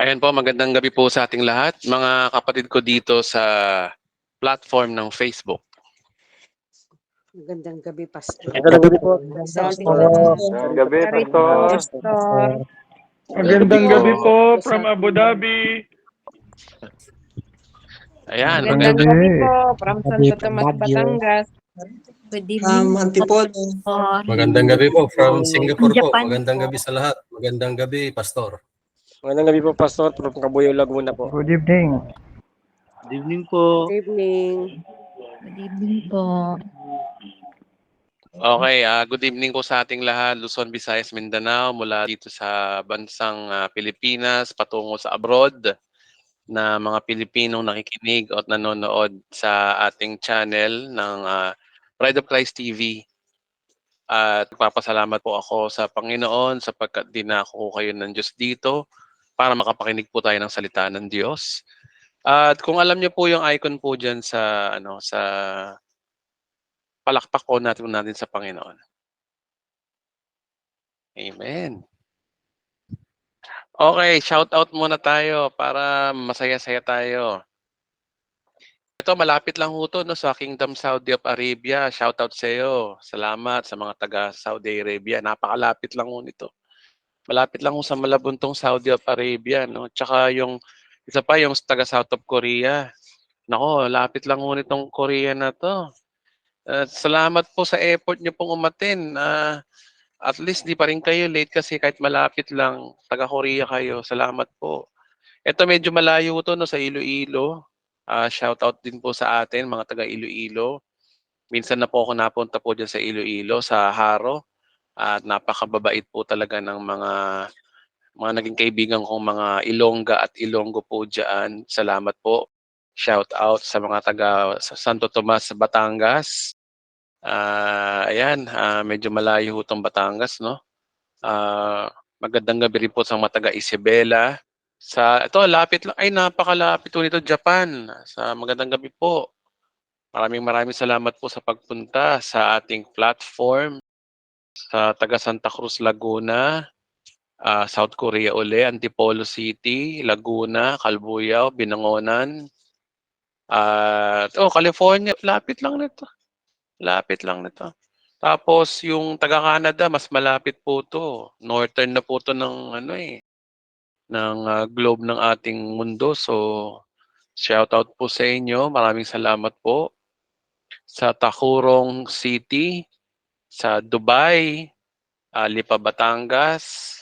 Ayan po, magandang gabi po sa ating lahat, mga kapatid ko dito sa platform ng Facebook. Magandang gabi, Pastor. Magandang gabi po. Sa ating Magandang gabi, Pastor. Magandang gabi po from Abu Dhabi. Ayan, Magandang gabi po from Santo Tomas, Batangas. Good evening. Antipolo. Magandang gabi po from Singapore po. Magandang gabi sa lahat. Magandang gabi, Pastor. Magandang gabi po, Pastor, from Cabuyao, Laguna po. Good evening. Good evening po. Good evening. Good evening po. okay, good evening po sa ating lahat, Luzon, Visayas, Mindanao, mula dito sa bansang Pilipinas, patungo sa abroad, na mga Pilipinong nakikinig at nanonood sa ating channel ng Pride of Christ TV. At nagpapasalamat po ako sa Panginoon sapagkat dinako kayo ng Diyos dito para makapakinig po tayo ng salita ng Diyos. At kung alam niyo po yung icon po diyan sa sa palakpak po natin sa Panginoon. Amen. Okay, shout out muna tayo para masaya-saya tayo. Ito, malapit lang ho to, no, sa Kingdom Saudi of Arabia. Shout out sa iyo. Salamat sa mga taga Saudi Arabia. Napakalapit lang ho nito. Malapit lang ho sa malabuntong Saudi of Arabia, no? Tsaka yung isa pa yung taga South of Korea. Nako, lapit lang ho nitong Korea na to. Salamat po sa effort niyo pong umatin. At least di pa rin kayo late kasi kahit malapit lang, taga Korea kayo. Salamat po. Ito medyo malayo to, no, sa Iloilo. Shout out din po sa atin, mga taga Iloilo. Minsan na po ako napunta po dyan sa Iloilo, sa Haro. At napakababait po talaga ng mga naging kaibigan kong mga Ilongga at Ilonggo po dyan. Salamat po. Shout out sa mga taga Santo Tomas, Batangas. Ayan, medyo malayo itong Batangas, no? Magandang gabi rin po sa mga taga Isabela. Ito, lapit lang. Ay, napakalapit po nito, Japan. Magandang gabi po. Maraming salamat po sa pagpunta sa ating platform sa taga Santa Cruz, Laguna, South Korea uli, Antipolo City, Laguna, Calbuyaw, Binangonan. California, lapit lang nito. Lapit lang nito. Tapos yung taga Canada, mas malapit po to. Northern na po to ng ng globe ng ating mundo. So shout out po sa inyo. Maraming salamat po. Sa Tacurong City, sa Dubai, Lipa, Batangas.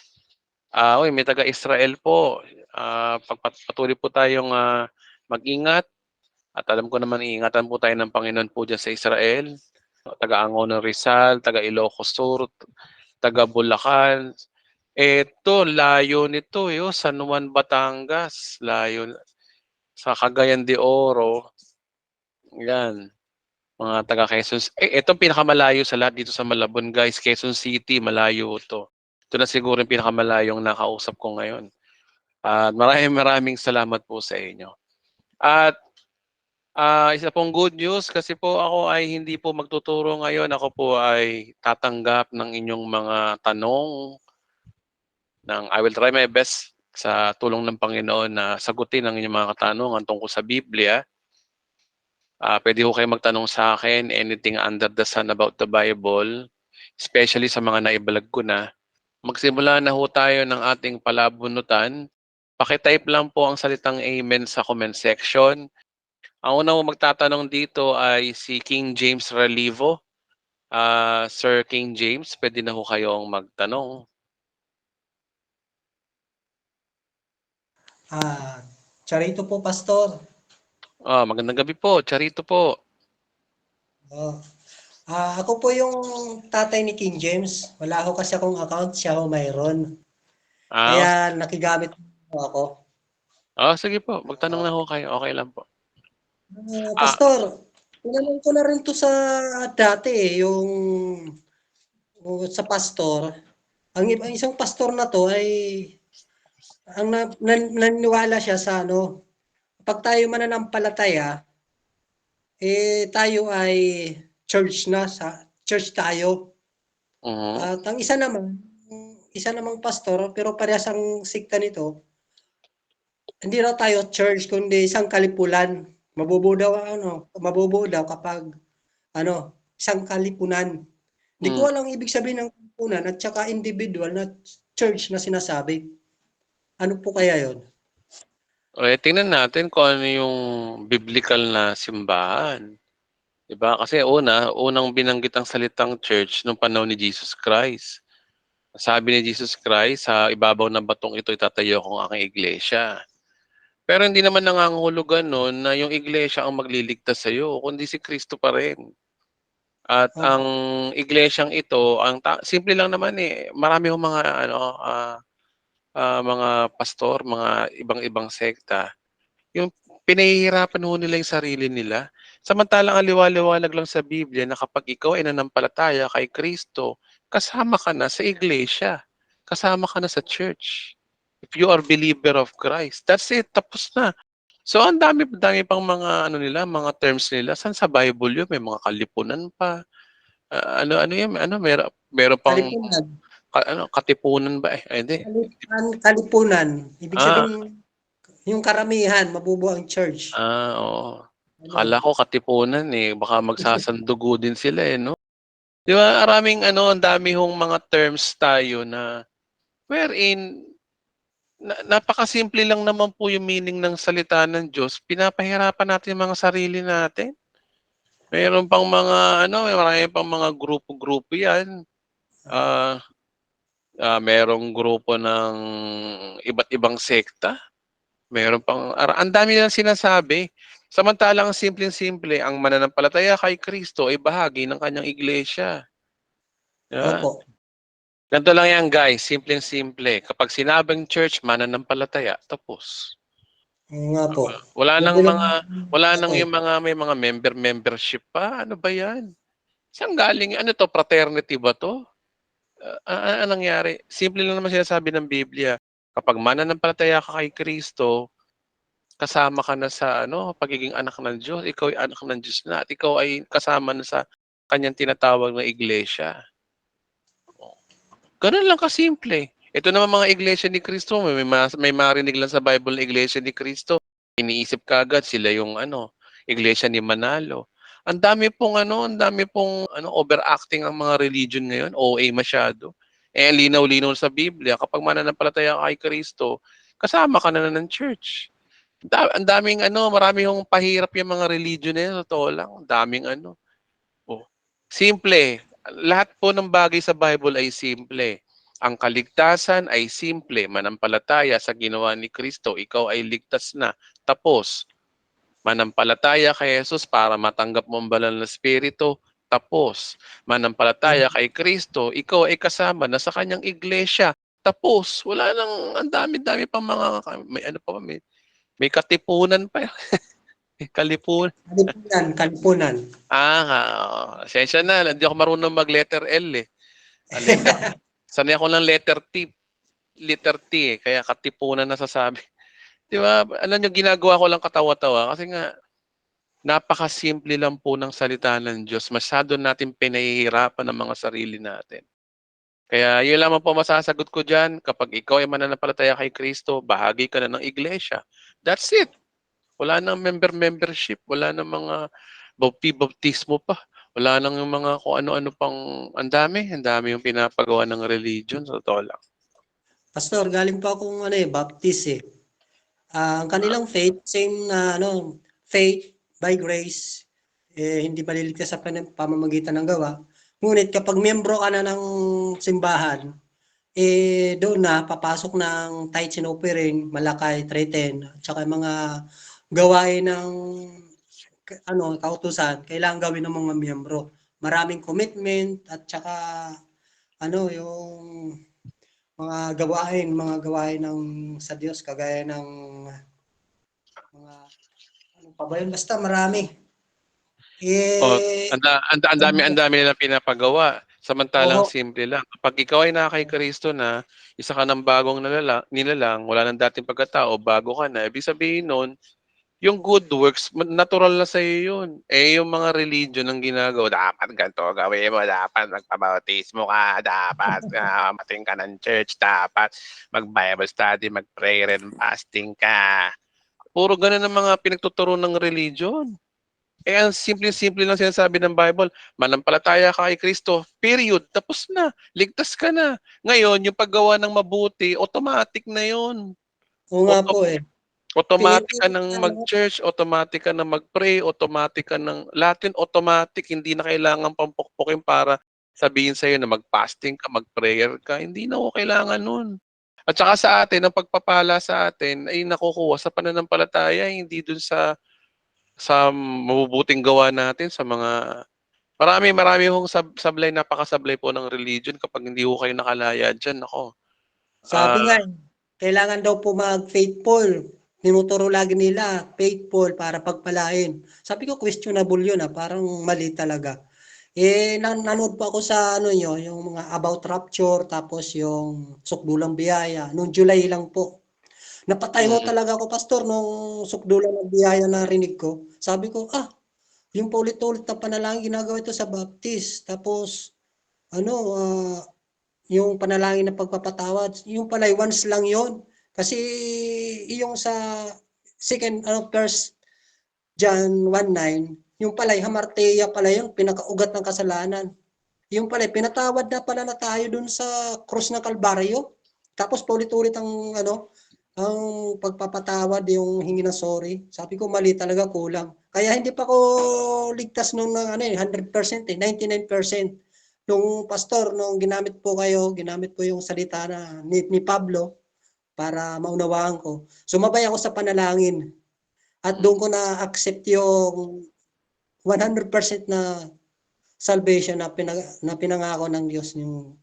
May taga Israel po. Patuloy po tayong mag-ingat. At alam ko naman, iingatan po tayo ng Panginoon po dyan sa Israel. Taga Angono Rizal, taga Ilocos Sur, taga Bulacan. Ito, layo nito, San Juan, Batangas. Layo. Sa Cagayan de Oro. Yan. Mga taga Quezon. Itong pinakamalayo sa lahat dito sa Malabon, guys. Quezon City, malayo ito. Ito na siguro yung pinakamalayong nakausap ko ngayon. At maraming salamat po sa inyo. At isa pong good news kasi po ako ay hindi po magtuturo ngayon. Ako po ay tatanggap ng inyong mga tanong. I will try my best sa tulong ng Panginoon na sagutin ang inyong mga katanungan tungkol sa Biblia. Pwede ho kayo magtanong sa akin, anything under the sun about the Bible, especially sa mga naibalag ko na. Magsimula na ho tayo ng ating palabunutan. Pakitype lang po ang salitang amen sa comment section. Ang unang magtatanong dito ay si King James Ralivo. Sir King James, pwede na ho kayong magtanong. Charito po, Pastor. Magandang gabi po. Charito po. Ako po yung tatay ni King James. Wala ako kasi akong account, siya ho mayroon. Kaya nakigamit po ako. Sige po. Magtanong na ho kayo. Okay lang po. Pastor, tinanong ko na rin to sa dati, yung sa pastor. Ang isang pastor na to ay ang naniniwala siya sa pag tayo mananampalataya, tayo ay church tayo. At ang isa namang pastor, pero parehas ang sikta nito, hindi raw tayo church kundi isang kalipunan. Mabubuo daw kapag isang kalipunan. Hindi ko alam ibig sabihin ng kalipunan at saka individual na church na sinasabi. Ano po kaya 'yon? Tingnan natin kung ano yung biblical na simbahan. Diba? Kasi unang binanggit ang salitang church nung panahon ni Jesus Christ. Sabi ni Jesus Christ, sa ibabaw ng batong ito itatayo ko ang aking iglesia. Pero hindi naman nangangahulugan nun na yung iglesia ang magliligtas sa iyo, kundi si Kristo pa rin. At ang iglesyang ito, simple lang naman marami yung mga mga pastor, mga ibang-ibang sekta, yung pinahihirapan ho nila yung sarili nila. Samantalang ang liwaliwanag lang sa Biblia na kapag ikaw ay nanampalataya kay Kristo, kasama ka na sa iglesia. Kasama ka na sa church. If you are believer of Christ, that's it, tapos na. So ang dami pang mga mga terms nila. Saan sa Bible yun? May mga kalipunan pa. Meron pang Kalipunan. katipunan ba? Hindi. Kalipunan. Ibig sabihin, yung karamihan, mabubuo ang church. Oo. Akala ko katipunan baka magsasandugo din sila no? Di ba, ang dami hong mga terms tayo na wherein napakasimple lang naman po yung meaning ng salita ng Diyos. Pinapahirapan natin yung mga sarili natin. Mayroon pang mga marami pang mga grupo-grupo yan. Merong grupo ng iba't ibang sekta. Meron pang, ang dami nilang sinasabi. Samantalang simpleng-simple, ang mananampalataya kay Kristo ay bahagi ng kanyang iglesia. Yeah. Opo. Ganito lang yan guys, simpleng-simple. Kapag sinabing church, mananampalataya, tapos. Nga po. Wala nang yung may mga membership pa. Ano ba yan? Saan galing? Ano to? Fraternity ba to? Anong nangyari? Simple lang naman sinasabi ng Biblia. Kapag mananampalataya ka kay Kristo, kasama ka na sa pagiging anak ng Diyos. Ikaw ay anak ng Diyos na at ikaw ay kasama na sa kanyang tinatawag na iglesia. Ganun lang kasimple. Ito naman mga iglesia ni Kristo, may marinig lang sa Bible na iglesia ni Kristo. Iniisip kagad sila yung iglesia ni Manalo. Ang dami pong overacting ang mga religion ngayon, OA masyado. Linaw-linaw sa Biblia, kapag mananampalataya ka kay Kristo, kasama ka na ng church. Ang daming marami yung pahirap yung mga religion na yun, totoo lang. Ang daming simple. Lahat po ng bagay sa Bible ay simple. Ang kaligtasan ay simple. Manampalataya sa ginawa ni Kristo, ikaw ay ligtas na. Tapos, manampalataya kay Jesus para matanggap mo ang banal na Espiritu. Tapos, manampalataya kay Kristo, ikaw ay kasama na sa kanyang iglesia. Tapos, wala nang, ang dami-dami pang mga, may katipunan pa. Kalipunan. Kalipunan. Sensya na, hindi ako marunong mag-letter L Sanay ako ng letter T kaya katipunan na sasabi. Di ba? Alam nyo, ginagawa ko lang katawa-tawa kasi nga, napakasimple lang po ng salita ng Diyos. Masyado natin pinahihirapan ng mga sarili natin. Kaya yun lamang po masasagot ko dyan. Kapag ikaw ay mananampalataya kay Kristo, bahagi ka na ng iglesia. That's it. Wala nang membership. Wala nang mga bautismo pa. Wala nang yung mga kung ano-ano pang ang dami yung pinapagawa ng religion. Sa totoo lang. Pastor, galing pa akong Baptist ang kanilang faith, same na faith by grace, hindi maliligtas sa pamamagitan ng gawa. Ngunit kapag miyembro ka na ng simbahan, doon na papasok ng tithes and offering, malakay, treten, at saka mga gawain ng kautusan, kailangan gawin ng mga miyembro. Maraming commitment at saka yung mga gawain ng sa Diyos, kagaya ng mga pa ba yun? Basta marami. Ang dami nilang pinapagawa. Samantalang simple lang. Kapag ikaw ay naka kay Kristo na, isa ka ng bagong nilalang, wala nang dating pagkatao, bago ka na, ibig sabihin nun, Yung good works, natural na sa'yo yun. Eh, yung mga religion ang ginagawa, dapat ganito gawin mo, dapat magpabautismo ka, dapat mating ka ng church, dapat mag-Bible study, mag-prayer and fasting ka. Puro ganun ang mga pinagtuturo ng religion. Eh, ang simple-simple lang sinasabi ng Bible, manampalataya ka kay Kristo, period, tapos na, ligtas ka na. Ngayon, yung paggawa ng mabuti, automatic na yun. Oo nga po eh. Automatic ka Pinipilit ng na mag-church, automatic ka ng mag-pray, automatic ka ng lahat yun automatic, hindi na kailangan pampukpukin para sabihin sa'yo na mag-fasting ka, mag-prayer ka, hindi na ko kailangan nun. At saka sa atin, ang pagpapala sa atin ay nakukuha sa pananampalataya, hindi dun sa mabubuting gawa natin, sa mga marami hong sablay, napakasablay po ng religion kapag hindi ko kayo nakalaya dyan, ako. sabi nga, kailangan daw po mag-faithful. Tinuturo lagi nila, faithful para pagpalain. Sabi ko, questionable yun parang mali talaga. Nanood po ako sa yung mga about rapture, tapos yung sukdulang biyaya, noong July lang po. Napatay ho talaga ako, pastor, nung sukdulang ng biyaya na rinig ko. Sabi ko, yung paulit-ulit na panalangin ginagawa ito sa Baptist. Tapos, yung panalangin ng pagpapatawad, yung pala once lang yon. Kasi yung sa first John 1:9, yung pala hamarteya pala yun, pinakaugat ng kasalanan. Yung pala pinatawad na pala na tayo dun sa krus ng Kalbaryo. Tapos paulit-ulit ang ang pagpapatawad, yung hingi ng sorry. Sabi ko mali talaga, kulang. Kaya hindi pa ko ligtas nung 100%, 99%. Nung pastor, nung ginamit po yung salita ni Pablo para maunawaan ko. Sumabay ako sa panalangin. At doon ko na-accept yung 100% na salvation na pinangako ng Diyos,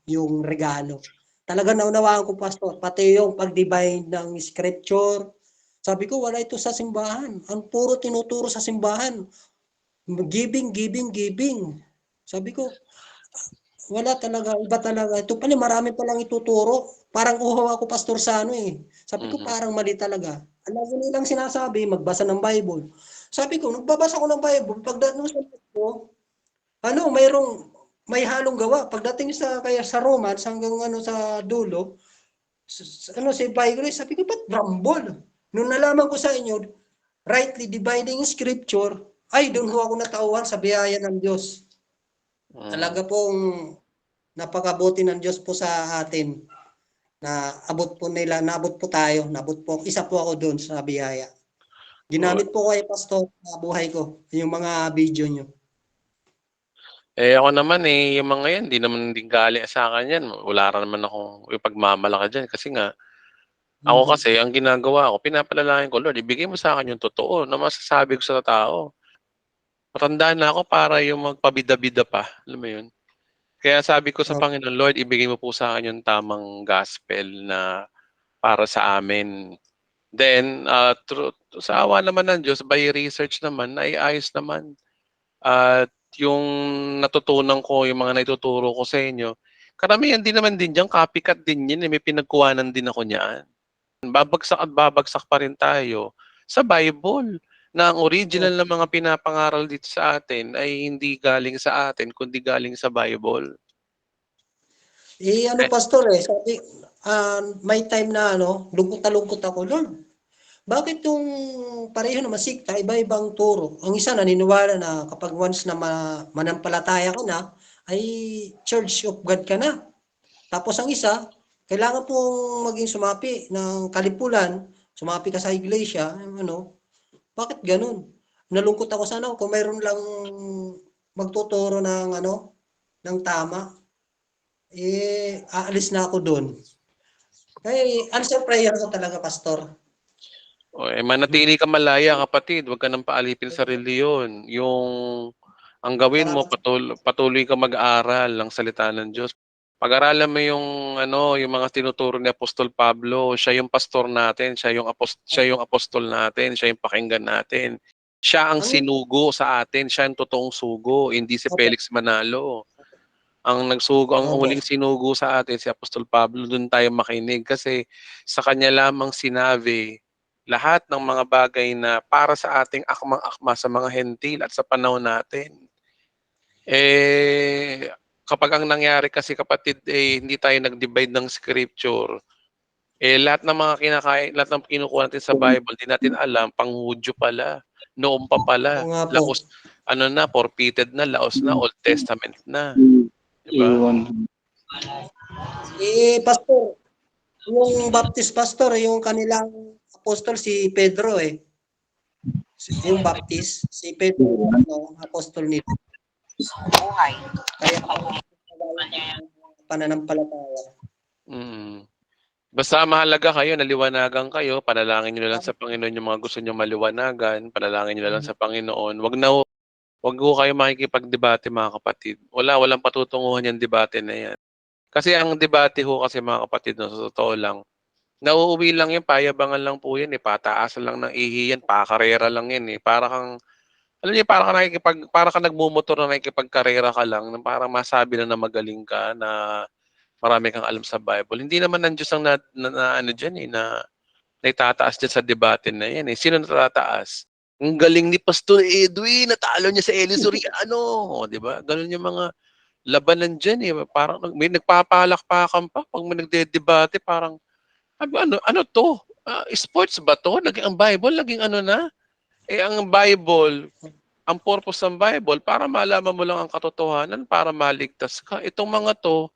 yung regalo. Talaga naunawaan ko, pastor, pati yung pag-divine ng scripture. Sabi ko, wala ito sa simbahan. Ang puro tinuturo sa simbahan. Giving, giving, giving. Sabi ko, wala talaga, iba talaga. Ito pala, marami palang ituturo. Parang uhaw ako, pastor, sa Sabi ko, parang mali talaga. Alam ko nilang sinasabi, magbasa ng Bible. Sabi ko, nagbabasa ko ng Bible. Pagdating sa ko, may halong gawa. Pagdating sa Romans, hanggang sa dulo, si Bible, sabi ko, ba't bramble? Nung nalaman ko sa inyo, rightly dividing scripture, ay, doon ho ako natauhan sa biyaya ng Diyos. Talaga pong napakabuti ng Diyos po sa atin na naabot po tayo, isa po ako doon sa biyaya. Ginamit po ko pastor sa buhay ko, yung mga video nyo. Eh, ako naman yung mga yan, di naman din galing sa akin yan. Wala rin naman akong ipagmamalaki dyan. Kasi nga, ako kasi, ang ginagawa ko, pinapalalain ko, Lord, ibigay mo sa akin yung totoo na masasabi ko sa tao. Matanda na ako para yung magpabida-bida pa. Alam mo yun? Kaya sabi ko sa Panginoon, Lord, ibigay mo po sa akin yung tamang gospel na para sa amin. Then, sa awa naman ng Diyos, by research naman, naiayos naman. At yung natutunan ko, yung mga naituturo ko sa inyo, karamihan din naman din dyan, copycat din yun. May pinagkuhanan din ako niyan. Babagsak at babagsak pa rin tayo sa Bible na ang original na mga pinapangaral dito sa atin ay hindi galing sa atin, kundi galing sa Bible. Pastor, sabi, may time na lungkot na lungkot ako, Lord. Bakit yung pareho naman sikta, iba-ibang turo? Ang isa naniniwala na kapag once na manampalataya ka na, ay Church of God ka na. Tapos ang isa, kailangan pong maging sumapi ng kalipulan, sumapi ka sa iglesia, bakit ganun? Nalungkot ako sa kung mayroon lang magtuturo ng tama, aalis na ako doon. Kaya answer prayer ko talaga, pastor. Manatili ka malaya, kapatid. Huwag ka nang paalipin sa reliyon. Ang gawin mo, patuloy ka mag-aral ng salita ng Diyos. Pag-aralan mo yung mga tinuturo ni Apostol Pablo. Siya yung pastor natin, siya yung apostol natin, siya yung pakinggan natin. Siya ang sinugo sa atin, siya ang totoong sugo, hindi si Felix Manalo. Ang huling sinugo sa atin si Apostol Pablo, doon tayo makinig kasi sa kanya lamang sinabi lahat ng mga bagay na para sa ating akmang-akma sa mga hentil at sa panahon natin. Kapag ang nangyari kasi kapatid, hindi tayo nag-divide ng scripture, lahat ng mga lahat ng kinukuha natin sa Bible, di natin alam, pang-Hudyo pala, noon pa pala, Oo nga po. laos, forfeited na, laos na, Old Testament na. Diba? Pastor, yung Baptist pastor, yung kanilang apostol si Pedro yung Baptist, si Pedro, apostol nila. Kaya pananampalataya. Basta mahalaga kayo, naliwanagan kayo, panalangin nyo na lang sa Panginoon yung mga gusto nyo maliwanagan, panalangin nyo na lang sa Panginoon. Wag ho kayo makikipagdebate mga kapatid. Walang patutunguhan yung debate na yan. Kasi ang debate ho kasi mga kapatid, no, sa totoo lang, nauuwi lang yan, payabangan lang po yan, pataasan lang ng ihi yan, pakarera lang yan Para kang, alam niyo, para ka nagmumotor na nakikipagkarera ka lang, para masabi na magaling ka, na marami kang alam sa Bible. Hindi naman ng Diyos ang na itataas dyan sa debate na yan Sino natataas? Ang galing ni Pastor Edwin, natalo niya sa Eli Soriano. Di ba? Ganun yung mga labanan dyan Parang may nagpapalakpakan pa pag may nagde-debate, parang, ano to? Sports ba to? Ang Bible, naging ano na? Ang Bible, ang purpose ng Bible, para malaman mo lang ang katotohanan, para maligtas ka. Itong mga to,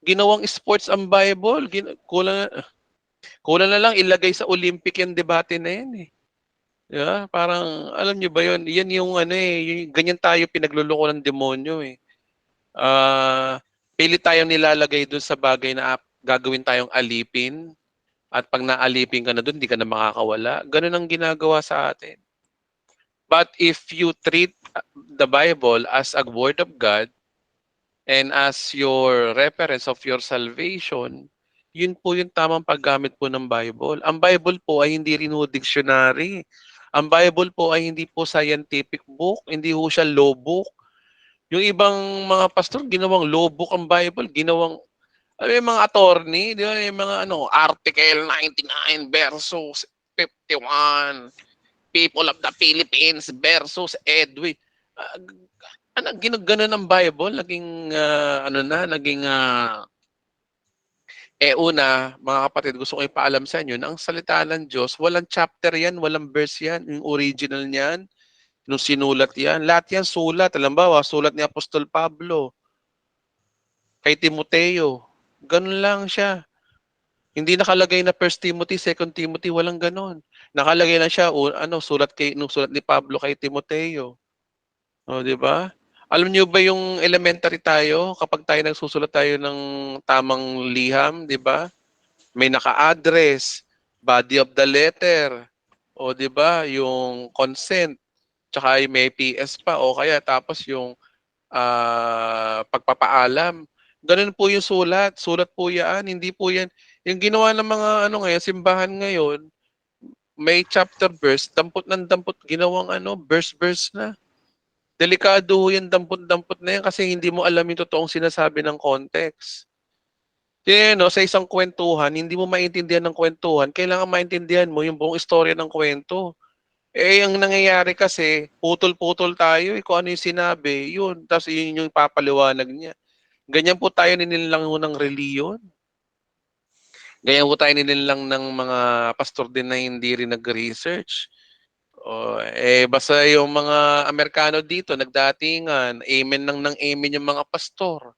ginawang sports ang Bible. Kulang na lang ilagay sa Olympic yung debate na yan Yeah, parang, alam niyo ba yun? Yan yung yung ganyan tayo pinagluloko ng demonyo pilit tayong nilalagay dun sa bagay na gagawin tayong alipin. At pag naalipin ka na dun, hindi ka na makakawala. Ganun ang ginagawa sa atin. But if you treat the Bible as a word of God and as your reference of your salvation, yun po yung tamang paggamit po ng Bible. Ang Bible po ay hindi rin dictionary. Ang Bible po ay hindi po scientific book, hindi ho siya law book. Yung ibang mga pastor, ginawang law book ang Bible, ginawang, yung mga attorney, di ba, yung mga Article 99 versus 51, People of the Philippines versus Edwin. Ginaganon ng Bible, naging, una, mga kapatid, gusto ko ipaalam sa inyo na ang salita ng Diyos, walang chapter yan, walang verse yan, yung original niyan, nung sinulat yan. Lahat yan sulat. Halimbawa, sulat ni Apostol Pablo kay Timoteo. Ganun lang siya. Hindi nakalagay na 1 Timothy, 2 Timothy, walang ganon. Nakalagay lang siya, sulat ni Pablo kay Timoteo. O, di ba? Alam niyo ba yung elementary tayo, kapag tayo nagsusulat tayo ng tamang liham, di ba? May naka-address, body of the letter, o di ba, yung consent, tsaka may PS pa, o kaya tapos yung pagpapaalam. Ganun po yung sulat. Sulat po yan, hindi po yan. Yung ginawa ng mga ngayon, simbahan ngayon, may chapter verse, dampot ng dampot, ginawang verse na. Delikado yung dampot-dampot na yan kasi hindi mo alam yung totoong sinasabi ng context. Kaya sa isang kwentuhan, hindi mo maintindihan ng kwentuhan, kailangan maintindihan mo yung buong istorya ng kwento. Ang nangyayari kasi, putol-putol tayo, kung ano yung sinabi, yun. Tapos yun yung papaliwanag niya. Ganyan po tayo ninilang ng reliyon. Ganyan po tayo ninilang ng mga pastor din na hindi rin nag-research. Basta yung mga Amerikano dito, nagdatingan, amen ng amen yung mga pastor.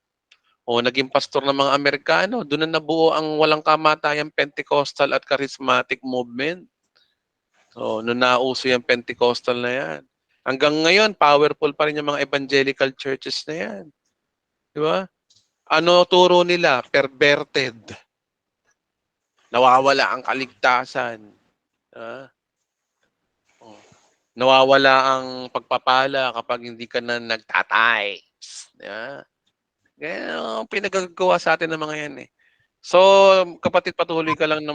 Naging pastor ng mga Amerikano, doon na nabuo ang walang kamatayang Pentecostal at Charismatic movement. Noon nauso yung Pentecostal na yan. Hanggang ngayon, powerful pa rin yung mga evangelical churches na yan. Di ba? Ano turo nila? Perverted. Nawawala ang kaligtasan. Nawawala ang pagpapala kapag hindi ka na nagtatights. Kaya ang pinagagawa sa atin ng mga yan So, kapatid, patuloy ka lang na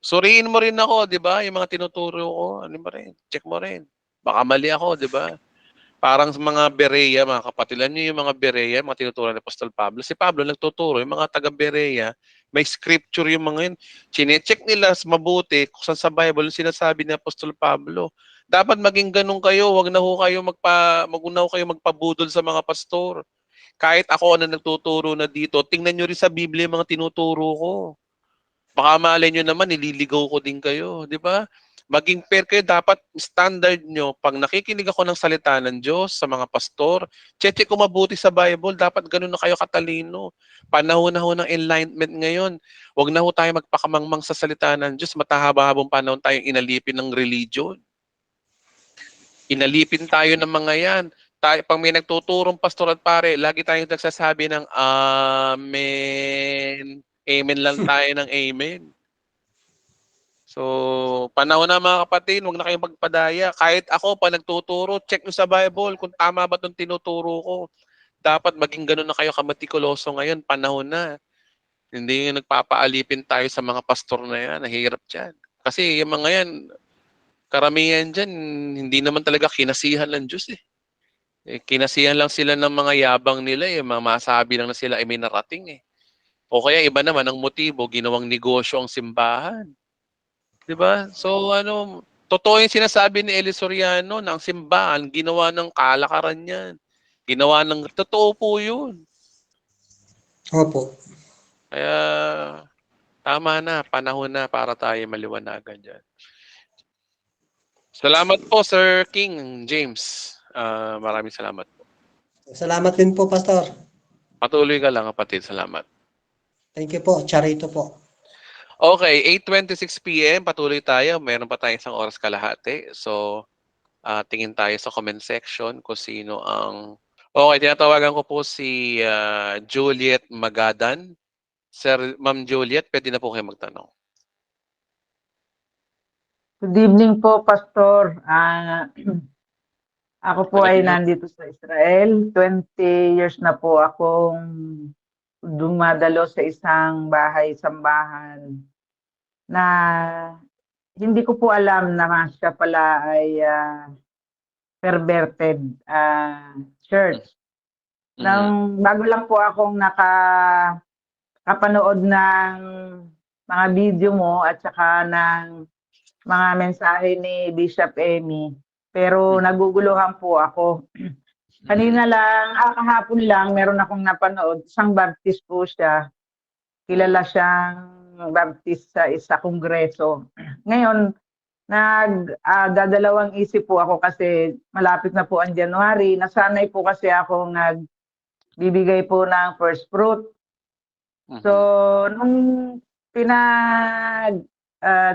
suriin mo rin ako, di ba? Yung mga tinuturo ko, ba rin? Check mo rin. Baka mali ako, di ba? Parang sa mga Berea, mga kapatid, alam niyo yung mga Berea, mga tinuturo ni Apostol Pablo. Si Pablo nagtuturo, yung mga taga Berea, may scripture yung mga yun. Chine-check nila mabuti kung saan sa Bible yung sinasabi ni Apostol Pablo. Dapat maging ganun kayo, wag na ho kayo magpabudol sa mga pastor. Kahit ako na nagtuturo na dito, tingnan nyo rin sa Biblia yung mga tinuturo ko. Baka malay nyo naman, nililigaw ko din kayo, di ba? Maging fair kayo, dapat standard nyo, pag nakikinig ako ng salita ng Diyos sa mga pastor, check ko mabuti sa Bible, dapat ganun na kayo katalino. Panahon na ho ng enlightenment ngayon. Huwag na ho tayo magpakamangmang sa salita ng Diyos, matahaba-habang panahon tayong inalipin ng religion. Inalipin tayo ng mga yan. Pag may nagtuturong pastor at pare, lagi tayong nagsasabi ng Amen. Amen lang tayo ng Amen. So, panahon na mga kapatid, huwag na kayong magpadaya. Kahit ako, pa nagtuturo, check nyo sa Bible kung tama ba itong tinuturo ko. Dapat maging ganun na kayo kamatikuloso ngayon, panahon na. Hindi yung nagpapaalipin tayo sa mga pastor na yan, nahihirap dyan. Kasi yung mga yan, karamihan dyan, hindi naman talaga kinasihan ng Diyos eh. Kinasihan lang sila ng mga yabang nila eh, masabi lang na sila ay may narating eh. O kaya iba naman ang motibo, ginawang negosyo ang simbahan. 'Di ba? So totoo yung sinasabi ni Eli Soriano na ang simbahan ginawa ng kalakaran niyan. Ginawa ng totoo po 'yun. Opo. Kaya tama na, panahon na para tayo maliwanagan diyan. Salamat po Sir King James. Maraming salamat po. Salamat din po, Pastor. Patuloy ka lang kapatid, salamat. Thank you po. Charito po. Okay, 8:26 PM, patuloy tayo. Meron pa tayong isang oras kalahati. So, tingin tayo sa comment section kung sino ang... Okay, tinatawagan ko po si Juliet Magadan. Sir, Ma'am Juliet, pwede na po kayo magtanong. Good evening po, Pastor. Ako po ay Magandang- nandito sa Israel. 20 years na po akong dumadalo sa isang bahay-sambahan na hindi ko po alam na siya pala ay perverted church. Bago lang po akong nakapanood ng mga video mo at saka ng mga mensahe ni Bishop Emmy, pero naguguluhan po ako. Kanina lang, kahapon lang, meron akong napanood, isang Baptist po siya. Kilala siyang Baptist sa kongreso. Ngayon, dadalawang isip po ako kasi malapit na po ang January. Nasanay po kasi ako nagbibigay po ng first fruit. So, nung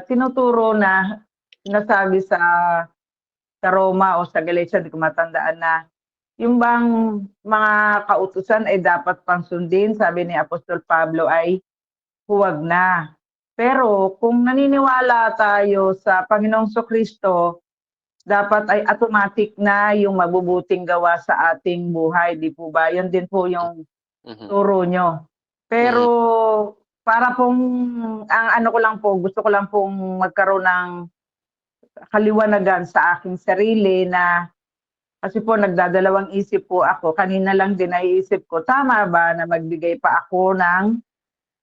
tinuturo na, sinasabi sa Roma o sa Galatia, hindi ko matandaan na, yung bang mga kautusan ay dapat pang sundin, sabi ni Apostol Pablo ay huwag na. Pero kung naniniwala tayo sa Panginoong Kristo, dapat ay automatic na yung mabubuting gawa sa ating buhay, di po ba? Yun din po yung turo nyo. Pero para pong, gusto ko lang pong magkaroon ng kaliwanagan sa aking sarili na kasi po nagdadalawang isip po ako. Kanina lang din naiisip ko, tama ba na magbigay pa ako ng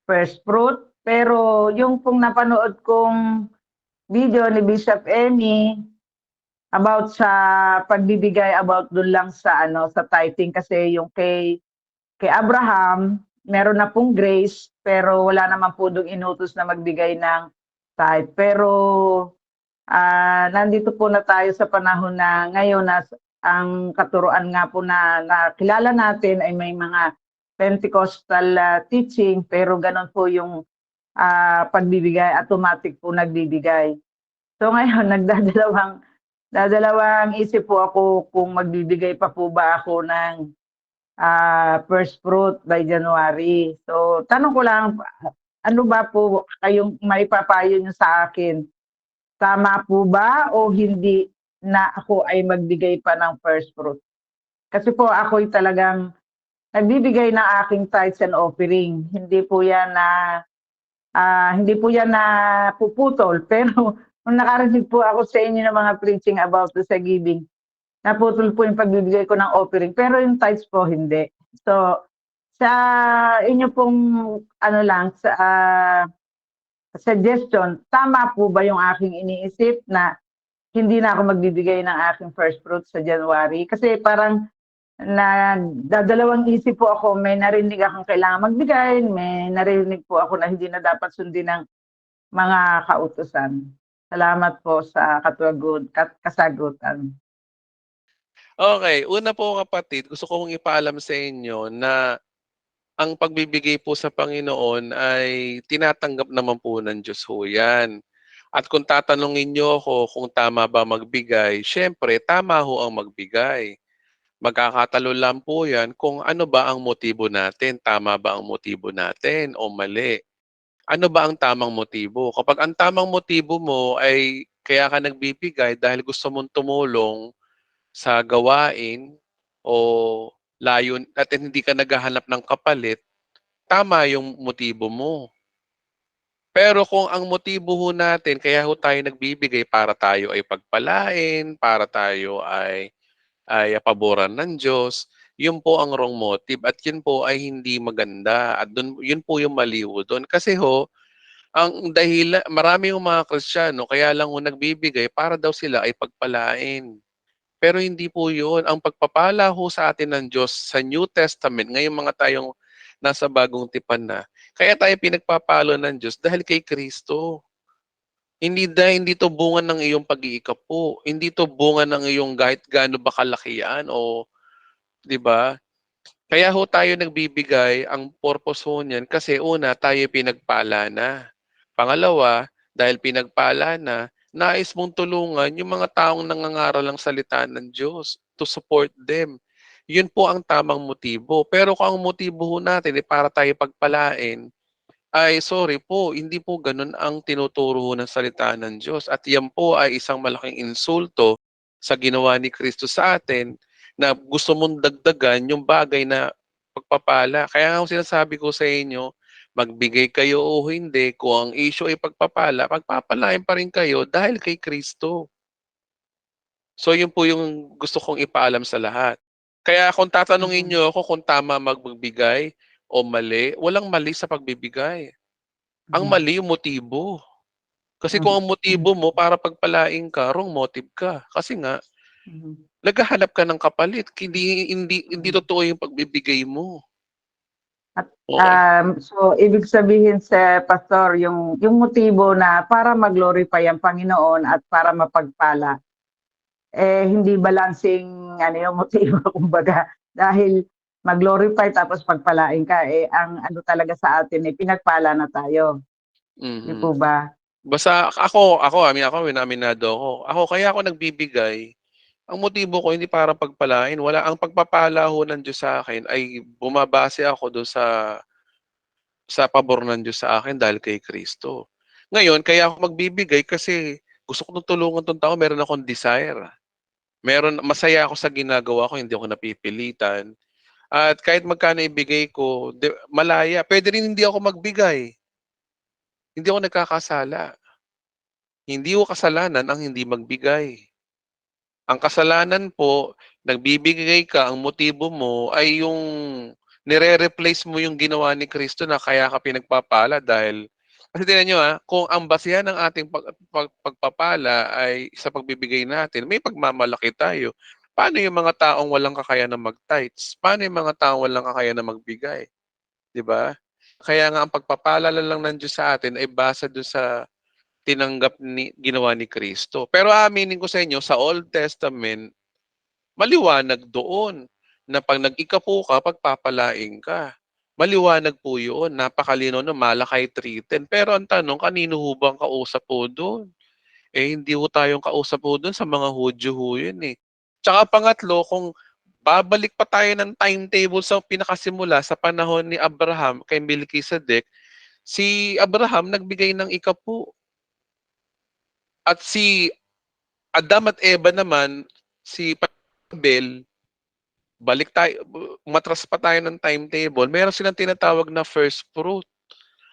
first fruit? Pero yung pong napanood kong video ni Bishop Emmy about sa pagbibigay, about dun lang sa sa tithing, kasi yung kay Abraham, meron na pong grace, pero wala naman po dong inutos na magbigay ng tithe. Pero nandito po na tayo sa panahon na ngayon na ang katuruan nga po na kilala natin ay may mga Pentecostal teaching, pero ganun po yung pagbibigay, automatic po nagbibigay. So ngayon, dadalawang isip po ako kung magbibigay pa po ba ako ng first fruit by January. So tanong ko lang, ano ba po kayong maipapayo nyo sa akin? Tama po ba o hindi na ako ay magbigay pa ng first fruit? Kasi po ako'y talagang nagbibigay ng aking tithes and offering. Hindi po yan na puputol. Pero nung nakarinig po ako sa inyo ng mga preaching about sa giving, naputol po yung pagbibigay ko ng offering, pero yung tithes po hindi. So, sa inyo pong ano lang, sa suggestion, tama po ba yung aking iniisip na hindi na ako magbibigay ng aking first fruit sa January? Kasi parang dadalawang isip po ako, may narinig akong kailangan magbigay, may narinig po ako na hindi na dapat sundin ng mga kautusan. Salamat po sa kasagutan. Okay, una po kapatid, gusto kong ipaalam sa inyo na ang pagbibigay po sa Panginoon ay tinatanggap naman po ng Diyos ho yan. At kung tatanungin niyo ako kung tama ba magbigay, syempre tama ho ang magbigay. Magkakatalo lang po yan kung ano ba ang motibo natin, tama ba ang motibo natin o mali. Ano ba ang tamang motibo? Kapag ang tamang motibo mo ay kaya ka nagbibigay dahil gusto mong tumulong sa gawain o layon at hindi ka naghahanap ng kapalit, tama yung motibo mo. Pero kung ang motibo ho natin, kaya ho tayo nagbibigay para tayo ay pagpalain, para tayo ay paboran ng Diyos, yun po ang wrong motive at yun po ay hindi maganda at dun, yun po yung mali ho doon. Kasi ho, ang dahilan, marami yung mga Kristiyano, kaya lang ho nagbibigay para daw sila ay pagpalain. Pero hindi po yun. Ang pagpapala ho sa atin ng Diyos sa New Testament, ngayong mga tayong nasa bagong tipan na, kaya tayo pinagpapalo ng Diyos dahil kay Kristo. Hindi dahil hindi to bunga ng iyong pag-iikap po. Hindi to bunga ng iyong kahit gaano ba kalaki yan o, di ba? Kaya ho tayo nagbibigay, ang purpose ho niyan kasi una, tayo pinagpala na. Pangalawa, dahil pinagpala na, nais mong tulungan yung mga taong nangangaral ng salita ng Diyos to support them. Yun po ang tamang motibo. Pero kung ang motibo ho natin ay para tayo pagpalain, ay sorry po, hindi po ganun ang tinuturo ho ng salita ng Diyos. At yan po ay isang malaking insulto sa ginawa ni Kristo sa atin na gusto mong dagdagan yung bagay na pagpapala. Kaya nga sinasabi ko sa inyo, magbigay kayo o hindi, kung ang issue ay pagpapala, pagpapalain pa rin kayo dahil kay Kristo. So yun po yung gusto kong ipaalam sa lahat. Kaya kung tatanungin niyo ako kung tama magbigay o mali, walang mali sa pagbibigay. Ang mali yung motibo. Kasi kung ang motibo mo para pagpalain ka, wrong motive ka. Kasi nga, naghahanap ka ng kapalit. Hindi totoo yung pagbibigay mo. Okay. So, ibig sabihin sa pastor, yung motibo na para mag-glorify ang Panginoon at para mapagpala, hindi balancing yung motibo, kumbaga. Dahil mag-glorify tapos pagpalain ka, ang ano talaga sa atin, pinagpala na tayo. Di po ba? Basta ako, aminado ako. Kaya ako nagbibigay. Ang motibo ko hindi para pagpalain. Wala, ang pagpapala ho ng Diyos sa akin ay bumabase ako doon sa pabor ng Diyos sa akin dahil kay Kristo. Ngayon, kaya ako magbibigay kasi gusto ko tulungan tong tao, meron akong desire. Masaya ako sa ginagawa ko, hindi ako napipilitan. At kahit magkano ibigay ko, malaya. Pwede rin hindi ako magbigay. Hindi ako nagkakasala. Hindi ko kasalanan ang hindi magbigay. Ang kasalanan po, nagbibigay ka, ang motibo mo ay yung nire-replace mo yung ginawa ni Kristo na kaya ka pinagpapala dahil kasi tingnan nyo kung ang basihan ng ating pagpapala ay sa pagbibigay natin, may pagmamalaki tayo. Paano yung mga taong walang kakayahan na mag-tithes? Paano yung mga taong walang kakayahan na magbigay? 'Di ba? Kaya nga ang pagpapala lang ng Diyos sa atin ay base doon sa ginawa ni Kristo. Pero aaminin ko sa inyo, sa Old Testament, maliwanag doon na pag nag-ikapo ka, pagpapalain ka. Maliwanag po yun. Napakalino na Malakay 3:10. Pero ang tanong, kanino ho bang kausap po doon? Hindi ho tayong kausap po doon sa mga Hudyo ho yun eh. Tsaka pangatlo, kung babalik pa tayo ng timetable sa pinakasimula sa panahon ni Abraham kay Melchizedek, si Abraham nagbigay ng ikapo. At si Adam at Eva naman, si Abel, balik tayo, matras pa tayo ng timetable, meron silang tinatawag na first fruit.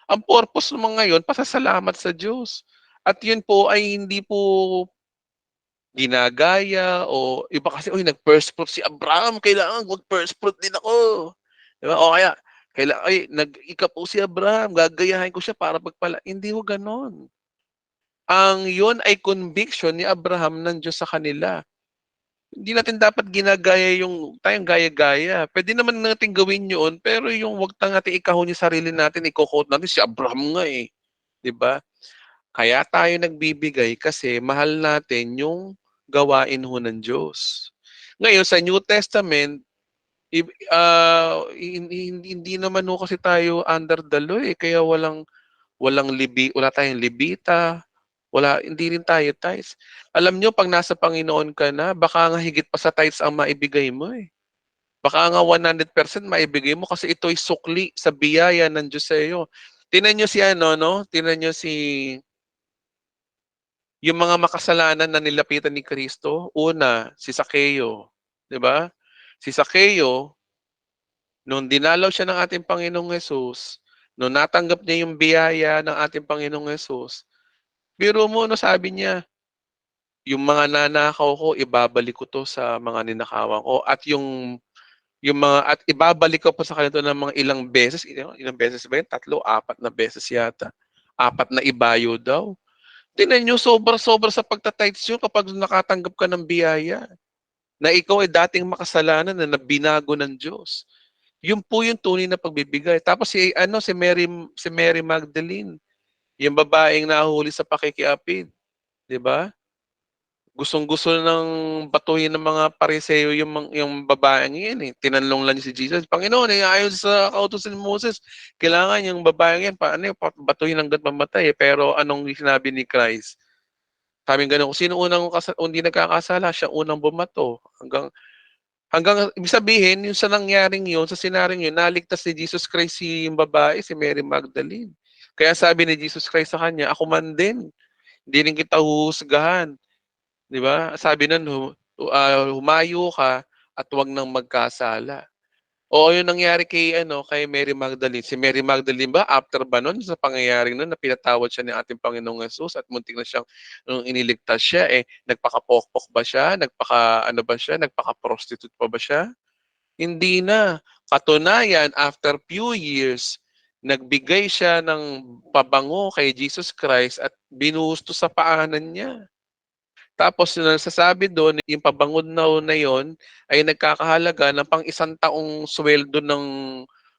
Ang purpose ng mga ngayon, pasasalamat sa Diyos. At yun po ay hindi po ginagaya o iba kasi, "Uy, nag-first fruit si Abraham, kailangan mag-first fruit din ako." 'Di ba? O kaya, "Ay, nag-ika po si Abraham, gagayahin ko siya para pagpala." Hindi ho gano'n. Ang 'yun ay conviction ni Abraham ng Diyos sa kanila. Hindi natin dapat ginagaya yung tayong gaya-gaya. Puwede naman nating gawin 'yun, pero yung 'wag nating ikahon yung sarili natin, iko-quote natin, "Si Abraham nga, eh." 'Di ba? Kaya tayo nagbibigay kasi mahal natin yung gawain ho ng Diyos. Ngayon sa New Testament, hindi naman ho kasi tayo under the law, eh, kaya wala tayong libita, hindi rin tayo tithes. Alam niyo 'pag nasa Panginoon ka na, baka nga higit pa sa tithes ang maibigay mo, eh. Baka nga 100% maibigay mo kasi ito'y sukli sa biyaya ng Diyos sa iyo. Tingnan niyo si ano 'no, tingnan niyo yung mga makasalanan na nilapitan ni Kristo. Una, si Zakeo, 'di ba? Si Zakeo, nung dinalaw siya ng ating Panginoong Hesus, nung natanggap niya yung biyaya ng ating Panginoong Hesus, biro mo 'no, sabi niya, "Yung mga nanakaw ko, ibabalik ko 'to sa mga ninakawan ko at yung mga at ibabalik ko pa sa kanila 'to ng mga ilang beses." Ilang beses ba 'yun? 3, 4 na beses yata. 4 na ibayo daw. Tingnan niyo, sobra-sobra sa pagta-tithes yun kapag nakatanggap ka ng biyaya, na ikaw ay dating makasalanan na binago ng Diyos. Yun po yung tunay na pagbibigay. Tapos si Mary Magdalene, yung babaeng nahuli sa pakikiapid, 'di ba? Gustong-gusto ng batuhin ng mga Pariseo yung babaeng 'yan, eh. Tinanong lang niya si Jesus, "Panginoon, eh, ayon sa kautusan ni Moses, kailangan yung babaeng 'yan batuhin hangga't mamatay, eh." Pero anong sinabi ni Christ? Sabing gano'n, kung sino kung hindi nagkakasala, siya unang bumato. Hanggang hanggang ibig sabihin, yung sa nangyaring yun, sa senaryong yun, naligtas ni Jesus Christ yung babae, si Mary Magdalene. Kaya sabi ni Jesus Christ sa kanya, "Ako man din, hindi rin kita huhusgahan." 'Di ba? Sabi nun, "Humayo ka at 'wag nang magkasala." Oo, yung nangyari kay Mary Magdalene. Si Mary Magdalene ba after ba nun sa pangyayaring nun na pinatawad siya ni ating Panginoong Hesus at muntik na siyang nung iniligtas siya, eh, nagpakapokpok ba siya, nagpaka-ano ba siya, nagpaka-prostitute pa ba siya? Hindi na. Katunayan, after few years, nagbigay siya ng pabango kay Jesus Christ at binuhos 'to sa paanan niya. Tapos yung nasasabi dun, yung pabango na yun ay nagkakahalaga ng pang-isang taong suweldo ng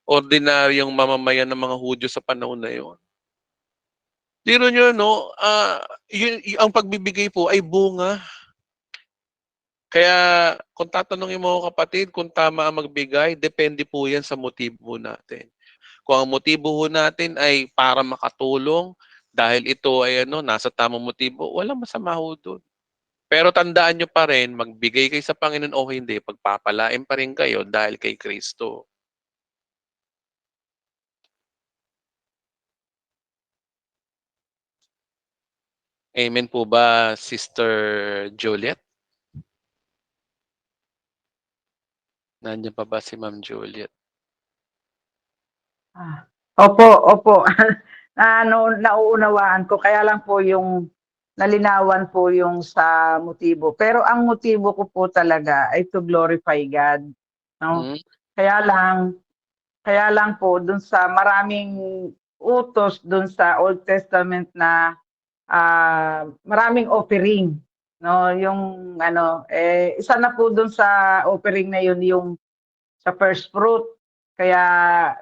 ordinaryong mamamayan ng mga Hudyo sa panahon na yun. Biro niyo 'no, ang pagbibigay po ay bunga. Kaya kung tatanungin mo ako kapatid kung tama ang magbigay, depende po yan sa motibo natin. Kung ang motibo ho natin ay para makatulong dahil ito ay nasa tamang motibo, walang masama ho dun. Pero tandaan niyo pa rin, magbigay kayo sa Panginoon o hindi, pagpapalain pa rin kayo dahil kay Kristo. Amen po ba, Sister Juliet? Nandiyan pa ba si Ma'am Juliet? Opo, opo. Nauunawaan ko. Kaya lang po yung nalinawan po yung sa motibo. Pero ang motibo ko po talaga ay to glorify God. No? Hmm? Kaya lang po dun sa maraming utos dun sa Old Testament na maraming offering. No, yung isa na po dun sa offering na yun yung sa first fruit. Kaya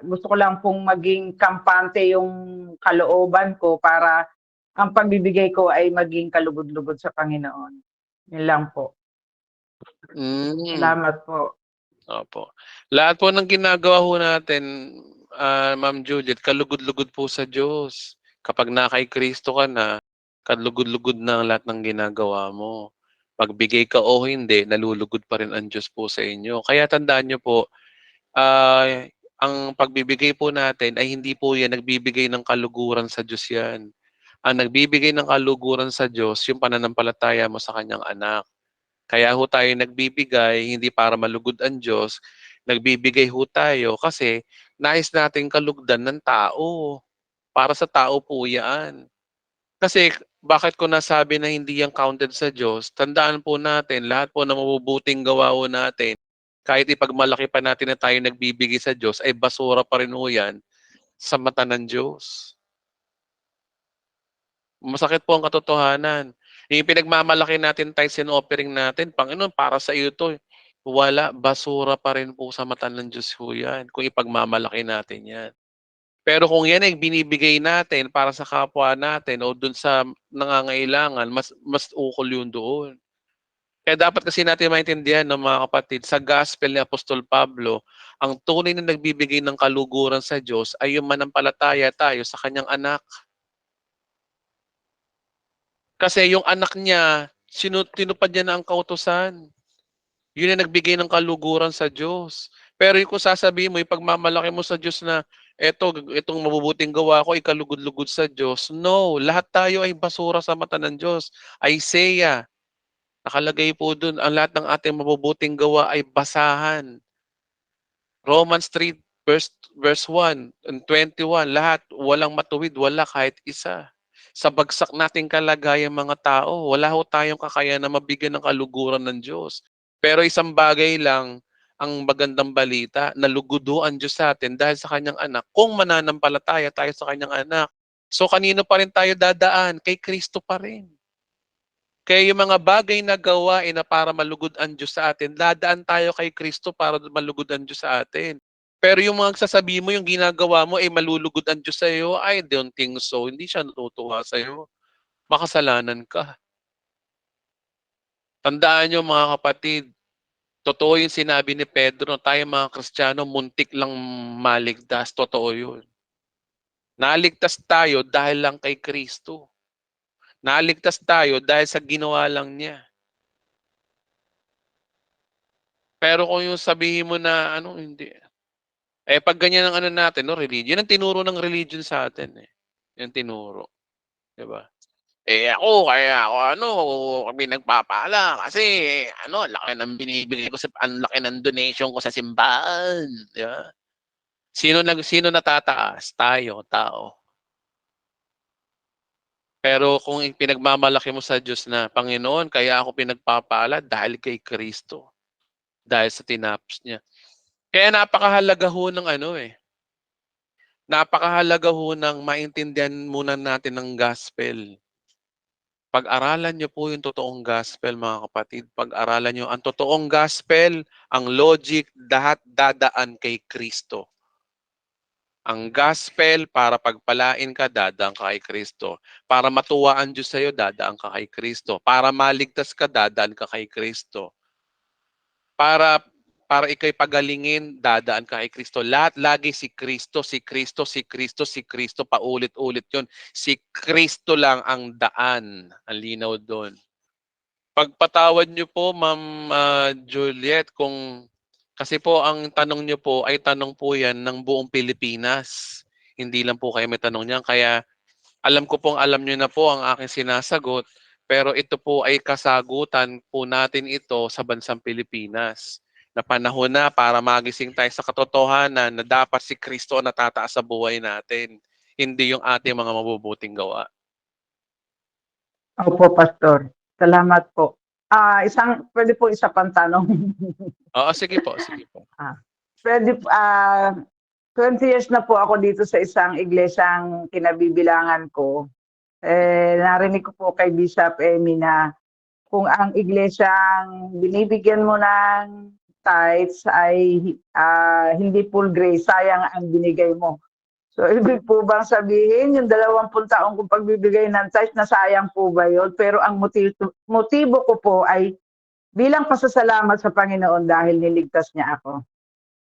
gusto ko lang pong maging kampante yung kalooban ko para ang pagbibigay ko ay maging kalugod-lugod sa Panginoon. Yun lang po. Hmm, Salamat po. opo. Lahat po ng ginagawa ho natin, Ma'am Juliet, kalugod-lugod po sa Diyos. Kapag na kay Kristo ka na, kalugod-lugod na ang lahat ng ginagawa mo. Magbigay ka o hindi, nalulugod pa rin ang Diyos po sa inyo. Kaya tandaan niyo po, ang pagbibigay po natin ay hindi po yan nagbibigay ng kaluguran sa Diyos yan. Ang nagbibigay ng kaluguran sa Diyos, yung pananampalataya mo sa kanyang anak. Kaya ho tayo nagbibigay, hindi para malugod ang Diyos, nagbibigay ho tayo kasi nais nating kalugdan ng tao. Para sa tao po yan. Kasi bakit ko nasabi na hindi yan counted sa Diyos, tandaan po natin, lahat po ng mabubuting gawa po natin, kahit ipagmalaki pa natin na tayo nagbibigay sa Diyos, ay basura pa rin po yan sa mata ng Diyos. Masakit po ang katotohanan. Yung pinagmamalaki natin, tithes and offering natin, Panginoon, para sa iyo to. Wala, basura pa rin po sa mata ng Diyos po yan kung ipagmamalaki natin yan. Pero kung yan ay binibigay natin para sa kapwa natin o dun sa nangangailangan, mas ukol yun doon. Kaya dapat kasi natin maintindihan ng mga kapatid, sa gospel ni Apostol Pablo, ang tunay na nagbibigay ng kaluguran sa Diyos ay yung manampalataya tayo sa kanyang anak. Kasi yung anak niya, tinupad niya na ang kautusan. Yun ang nagbigay ng kaluguran sa Diyos. Pero yung kung sasabihin mo, ipagmamalaki mo sa Diyos na itong mabubuting gawa ko, ikalugod-lugod sa Diyos. No, lahat tayo ay basura sa mata ng Diyos. Isaiah, nakalagay po dun, ang lahat ng ating mabubuting gawa ay basahan. Romans 3, verse 1 and 21, lahat, walang matuwid, wala kahit isa. Sa bagsak nating kalagayan mga tao, wala ho tayong kakayahan na mabigyan ng kaluguran ng Diyos. Pero isang bagay lang, ang magandang balita, nalugudo ang Diyos sa atin dahil sa kanyang anak. Kung mananampalataya tayo sa kanyang anak. So kanino pa rin tayo dadaan? Kay Kristo pa rin. Kaya yung mga bagay na gawain na para malugod ang Diyos sa atin, dadaan tayo kay Kristo para malugod ang Diyos sa atin. Pero yung mga sasabihin mo, yung ginagawa mo, ay malulugod ang Diyos sa iyo, I don't think so. Hindi siya natutuwa sa iyo. Makasalanan ka. Tandaan nyo mga kapatid, totoo yung sinabi ni Pedro, tayo mga Kristiyano, muntik lang maligtas. Totoo yun. Naligtas tayo dahil lang kay Kristo. Naligtas tayo dahil sa ginawa lang niya. Pero kung yung sabihin mo na, hindi. Pag ganyan ang natin, no, religion. Yan ang tinuro ng religion sa atin. Yan tinuro. Diba? Kaya ako, kami nagpapala kasi, laki ng binibigay ko ang laki ng donation ko sa simbahan. Diba? Sino natataas? Tayo, tao. Pero kung pinagmamalaki mo sa Diyos na, Panginoon, kaya ako pinagpapala dahil kay Kristo. Dahil sa tinapos niya. Kaya napakahalaga ho ng napakahalaga ho ng maintindihan muna natin ng gospel. Pag-aralan niyo po yung totoong gospel, mga kapatid. Pag-aralan niyo ang totoong gospel, ang logic, lahat dadaan kay Kristo. Ang gospel, para pagpalain ka, dadaan ka kay Kristo. Para matuwa ang Diyos sa'yo, dadaan ka kay Kristo. Para maligtas ka, dadaan ka kay Kristo. Para ikay pagalingin, dadaan ka kay Kristo. Lahat lagi si Kristo, si Kristo, si Kristo, si Kristo. Paulit-ulit yun. Si Kristo lang ang daan. Ang linaw doon. Pagpatawad niyo po, Ma'am Juliet, kasi po ang tanong niyo po ay tanong po yan ng buong Pilipinas. Hindi lang po kayo may tanong niyan. Kaya alam ko pong alam niyo na po ang aking sinasagot. Pero ito po ay kasagutan po natin ito sa bansang Pilipinas. Na panahon na para magising tayo sa katotohanan na dapat si Kristo ang natataas sa buhay natin. Hindi yung ating mga mabubuting gawa. Opo, Pastor. Salamat po. Pwede po isa pang tanong. Oo, sige po, sige po. Pwede, 20 years na po ako dito sa isang iglesyang kinabibilangan ko. Narinig ko po kay Bishop Emmy na kung ang iglesyang binibigyan mo ng tithes ay hindi full grace, sayang ang binigay mo. So, ibig po bang sabihin, yung 20 taong kong pagbibigay ng tithes, nasayang po ba yun? Pero ang motibo ko po ay bilang pasasalamat sa Panginoon dahil niligtas niya ako.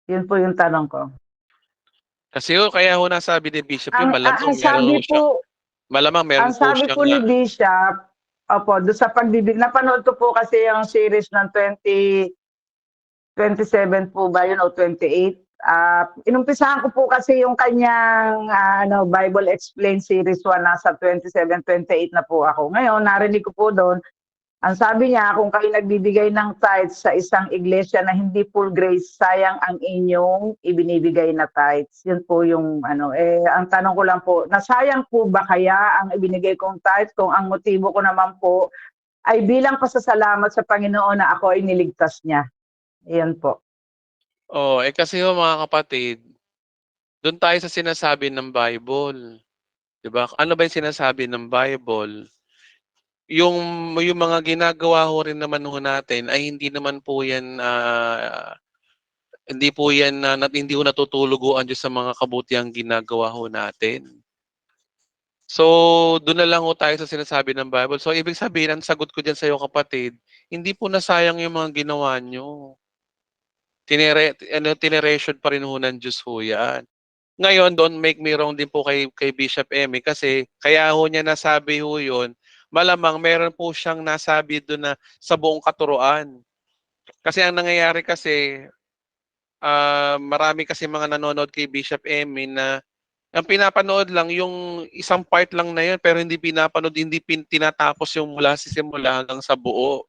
Yun po yung tanong ko. Kasi kaya ho nasabi ni Bishop yung Ang sabi po, malamang meron ang po sabi siyang po ni Bishop, doon sa pagbibig, napanood ko po kasi yung series ng 27 po ba yun o 28. Inumpisahan ko po kasi yung kanyang Bible Explained Series 1, nasa 27, 28 na po ako. Ngayon, narinig ko po doon, Ang sabi niya, kung kayo nagbibigay ng tithes sa isang iglesia na hindi full grace, sayang ang inyong ibinibigay na tithes. Yun po yung ano. Ang tanong ko lang po, nasayang po ba kaya ang ibinigay kong tithes kung ang motibo ko naman po ay bilang pasasalamat sa Panginoon na ako ay niligtas niya. Yan po. Kasi mga kapatid, doon tayo sa sinasabi ng Bible. 'Di ba? Ano ba yung sinasabi ng Bible? Yung mga ginagawa ho rin naman ho natin ay hindi naman po yan hindi po yan hindi ho natutulog ho ang Diyos sa mga kabutihang ginagawa ho natin. So, doon na lang ho tayo sa sinasabi ng Bible. So, ibig sabihin, ang sagot ko diyan sa iyo kapatid, hindi po nasayang yung mga ginawa nyo. Tineration pa rin ho ng Diyos ho yan. Ngayon, don't make me wrong din po kay Bishop Emmy kasi kaya ho niya nasabi ho yun, malamang meron po siyang nasabi doon na sa buong katuruan. Kasi ang nangyayari kasi, marami kasi mga nanonood kay Bishop Emmy na ang pinapanood lang yung isang part lang na yun pero hindi pinapanood, hindi tinatapos yung mula sa simula hanggang sa buo.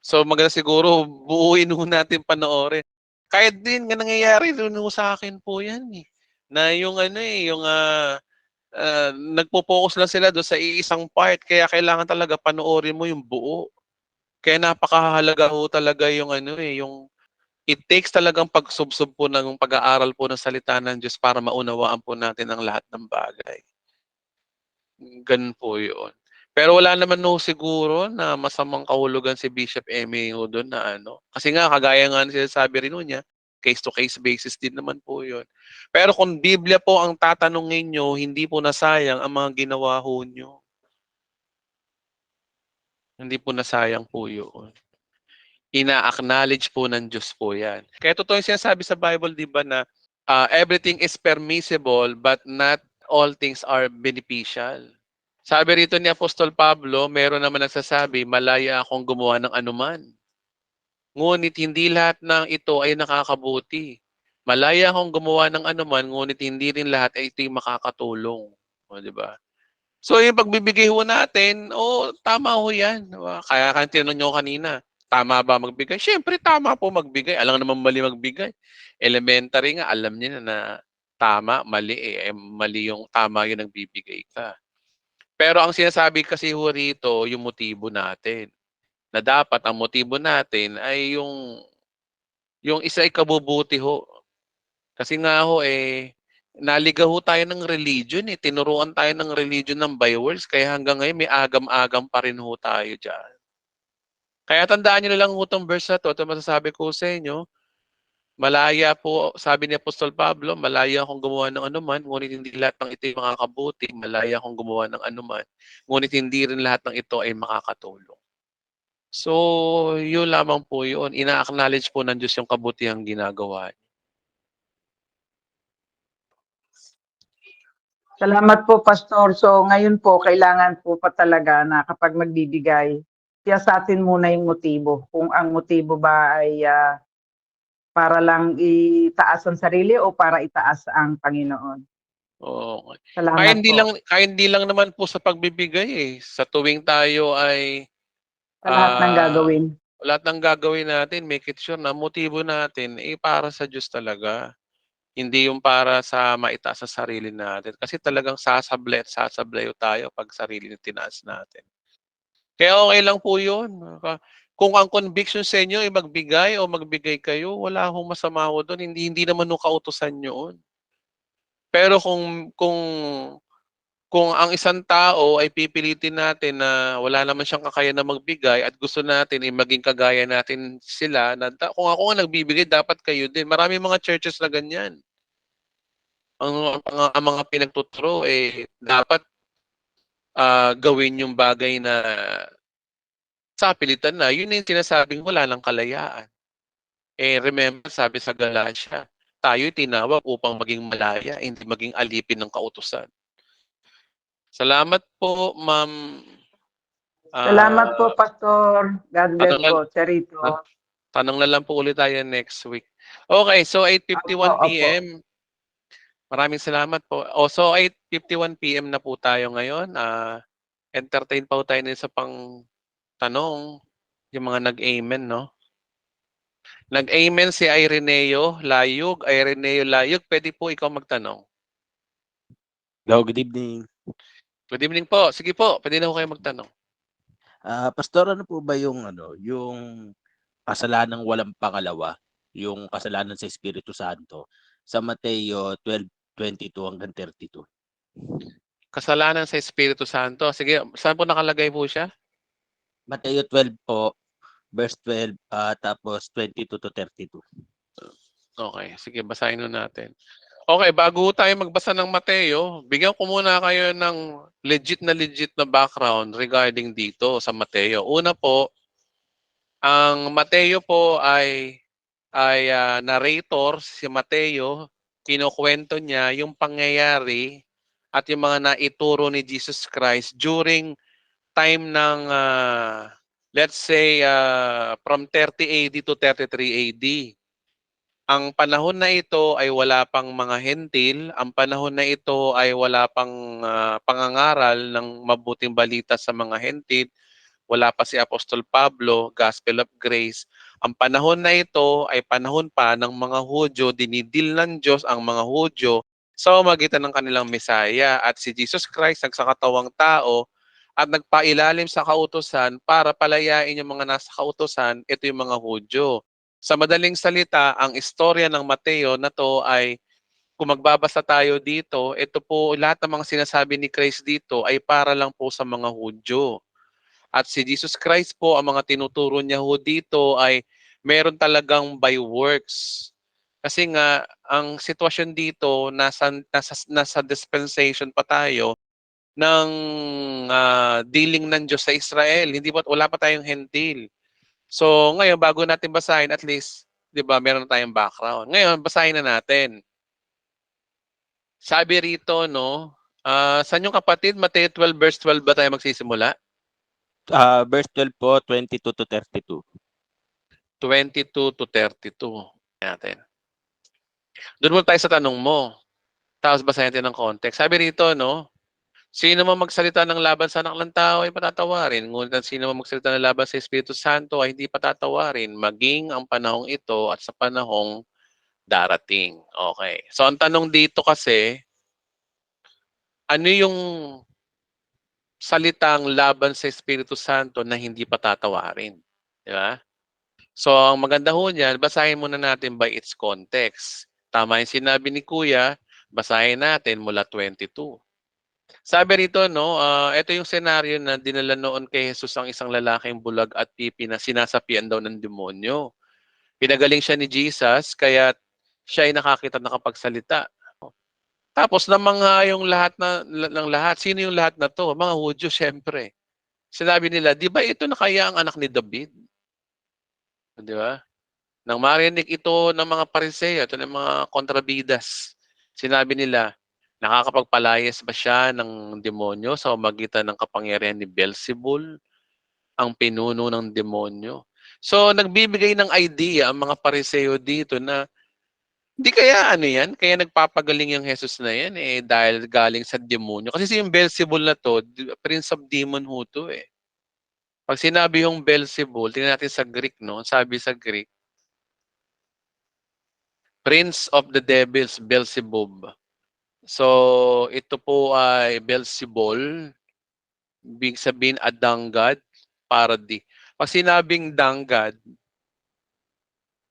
So maganda siguro buuin ho natin panoorin. Kahit din nga nangyayari doon ho sa akin po yan eh. Na yung nagpo-focus lang sila doon sa iisang part kaya kailangan talaga panoorin mo yung buo. Kaya napakahalaga ho talaga yung yung it takes talagang pagsubsob po ng pag-aaral po ng salita ng Diyos para maunawaan po natin ang lahat ng bagay. Ganun po yun. Pero wala naman ho siguro na masamang kahulugan si Bishop Emmy ho doon na Kasi nga, kagaya nga ng sinasabi rin ho niya, case-to-case basis din naman po yun. Pero kung Biblia po ang tatanungin nyo, hindi po nasayang ang mga ginawa ho nyo. Hindi po nasayang po yun. Ina-acknowledge po ng Diyos po yan. Kaya totoo yung sinasabi sa Bible, di ba, na everything is permissible but not all things are beneficial. Sabi rito ni Apostol Pablo, meron naman nagsasabi, malaya akong gumawa ng anuman. Ngunit hindi lahat ng ito ay nakakabuti. Malaya akong gumawa ng anuman, ngunit hindi rin lahat ay ito'y makakatulong. O, di ba? So, yung pagbibigay ho natin, tama ho yan. Diba? Kaya tinanong nyo kanina, tama ba magbigay? Siyempre, tama po magbigay. Alam naman mali magbigay. Elementary nga, alam niya na tama, mali mali yung tama yung nagbibigay ka. Pero ang sinasabi kasi ho rito, yung motibo natin. Na dapat ang motibo natin ay yung isa ay kabubuti ho. Kasi nga ho naligaw ho tayo ng religion Tinuruan tayo ng religion ng by words. Kaya hanggang ngayon may agam-agam pa rin ho tayo dyan. Kaya tandaan nyo na lang ho itong verse na to. Ito masasabi ko sa inyo. Malaya po, sabi ni Apostol Pablo, malaya akong gumawa ng anuman, ngunit hindi lahat ng ito ay makakabuti. Malaya akong gumawa ng anuman, ngunit hindi rin lahat ng ito ay makakatulong. So, yun lamang po yun. Ina-acknowledge po ng Diyos yung kabutihang ginagawa niya. Salamat po, Pastor. So ngayon po, kailangan po pa talaga na kapag magbibigay, siyasatin muna yung motibo. Kung ang motibo ba ay para lang itaas ang sarili o para itaas ang Panginoon. Oo. Salamat Kaya hindi lang naman po sa pagbibigay Sa tuwing tayo ay sa lahat ng gagawin. lahat ng gagawin natin, make it sure na motibo natin para sa Diyos talaga. Hindi yung para sa maitaas sa sarili natin. Kasi talagang sasablay at sasablay tayo pag sarili na tinaas natin. Kaya okay lang po yun. Kung ang conviction sa inyo ay magbigay o magbigay kayo, wala akong masama ho doon. Hindi naman ho kautusan yun. Pero kung ang isang tao ay pipilitin natin na wala naman siyang kakayahan na magbigay at gusto natin ay maging kagaya natin sila, kung ako nga nagbibigay, dapat kayo din. Marami mga churches na ganyan. Ang mga pinagtuturo dapat gawin yung bagay na sa pilitan na. Yun yung sinasabing wala ng kalayaan. Remember, sabi sa Galatia, tayo'y tinawag upang maging malaya, hindi maging alipin ng kautusan. Salamat po, Ma'am. Salamat po, Pastor. God bless po, Charito. Tanong na lang po ulit tayo next week. Okay, so 8:51 p.m. Maraming salamat po. So 8:51 p.m. na po tayo ngayon. Entertain pa po tayo sa pang tanong. Yung mga nag-amen, no? Nag-amen si Ireneo Layug. Ireneo Layug, pwede po ikaw magtanong. Hello, good evening. Good evening po. Sige po, pwede na po kayo magtanong. Pastor, ano po ba yung kasalanang walang pangalawa, yung kasalanan sa Espiritu Santo sa Mateo 12:22 hanggang 32? Kasalanan sa Espiritu Santo. Sige, saan po nakalagay po siya? Mateo 12 po, verse 12, tapos 22 to 32. Okay, sige, basahin na natin. Okay, bago tayo magbasa ng Mateo, bigyan ko muna kayo ng legit na background regarding dito sa Mateo. Una po, ang Mateo po ay narrator, si Mateo, kinukwento niya yung pangyayari at yung mga naituro ni Jesus Christ during time ng, let's say, from 30 AD to 33 AD. Ang panahon na ito ay wala pang mga hentil, ang panahon na ito ay wala pang pangangaral ng mabuting balita sa mga hentil, wala pa si Apostol Pablo, Gospel of Grace. Ang panahon na ito ay panahon pa ng mga Hudyo, dinidil ng Diyos ang mga Hudyo sa pamamagitan ng kanilang Mesaya. At si Jesus Christ, nagsakatawang tao, at nagpailalim sa kautusan para palayain yung mga nasa kautusan, ito yung mga Hudyo. Sa madaling salita, ang istorya ng Mateo na to ay, kung magbabasa tayo dito, ito po, lahat ng mga sinasabi ni Christ dito ay para lang po sa mga Hudyo. At si Jesus Christ po, ang mga tinuturo niya ho dito ay meron talagang by works. Kasi nga, ang sitwasyon dito, nasa dispensation pa tayo ng dealing ng Diyos sa Israel. Wala pa tayong hentil. So, ngayon, bago natin basahin, at least, di ba, meron na tayong background. Ngayon, basahin na natin. Sabi rito, no, saan yung kapatid? Mateo 12, verse 12 ba tayo magsisimula? Verse 12 po, 22 to 32. 22 to 32. Natin. Doon muna tayo sa tanong mo. Tapos basahin natin ng context. Sabi rito, no, sino man magsalita ng laban sa anak ng tao ay patatawarin. Ngunit ang sino man magsalita ng laban sa Espiritu Santo ay hindi patatawarin, maging ang panahong ito at sa panahong darating. Okay. So ang tanong dito kasi, ano yung salitang laban sa Espiritu Santo na hindi patatawarin? Di ba? So ang maganda ho niyan, basahin muna natin by its context. Tama yung sinabi ni Kuya, basahin natin mula 22. Sabi rito, no, ito yung senaryo na dinala noon kay Jesus ang isang lalaking bulag at pipi na sinasapian daw ng demonyo. Pinagaling siya ni Jesus, kaya siya ay nakakita nakapagsalita. Tapos yung lahat ng lahat, sino yung lahat na to? Mga Hudyo, syempre. Sinabi nila, di ba ito na kaya ang anak ni David? Di ba? Nang marinig ito ng mga Pariseo, ito ng mga kontrabidas, sinabi nila, nakakapagpalayas ba siya ng demonyo sa pamamagitan ng kapangyarihan ni Beelzebul, ang pinuno ng demonyo? So, nagbibigay ng idea ang mga Pariseo dito na hindi kaya yan? Kaya nagpapagaling yung Jesus na yan dahil galing sa demonyo. Kasi yung Beelzebul na to, Prince of Demon ho to eh. Pag sinabi yung Beelzebul, tingnan natin sa Greek, no? Sabi sa Greek, Prince of the Devils, Beelzebub. So, ito po ay Beelzebul. Ibig sabihin, a dunggod, parody. Pag sinabing dunggod,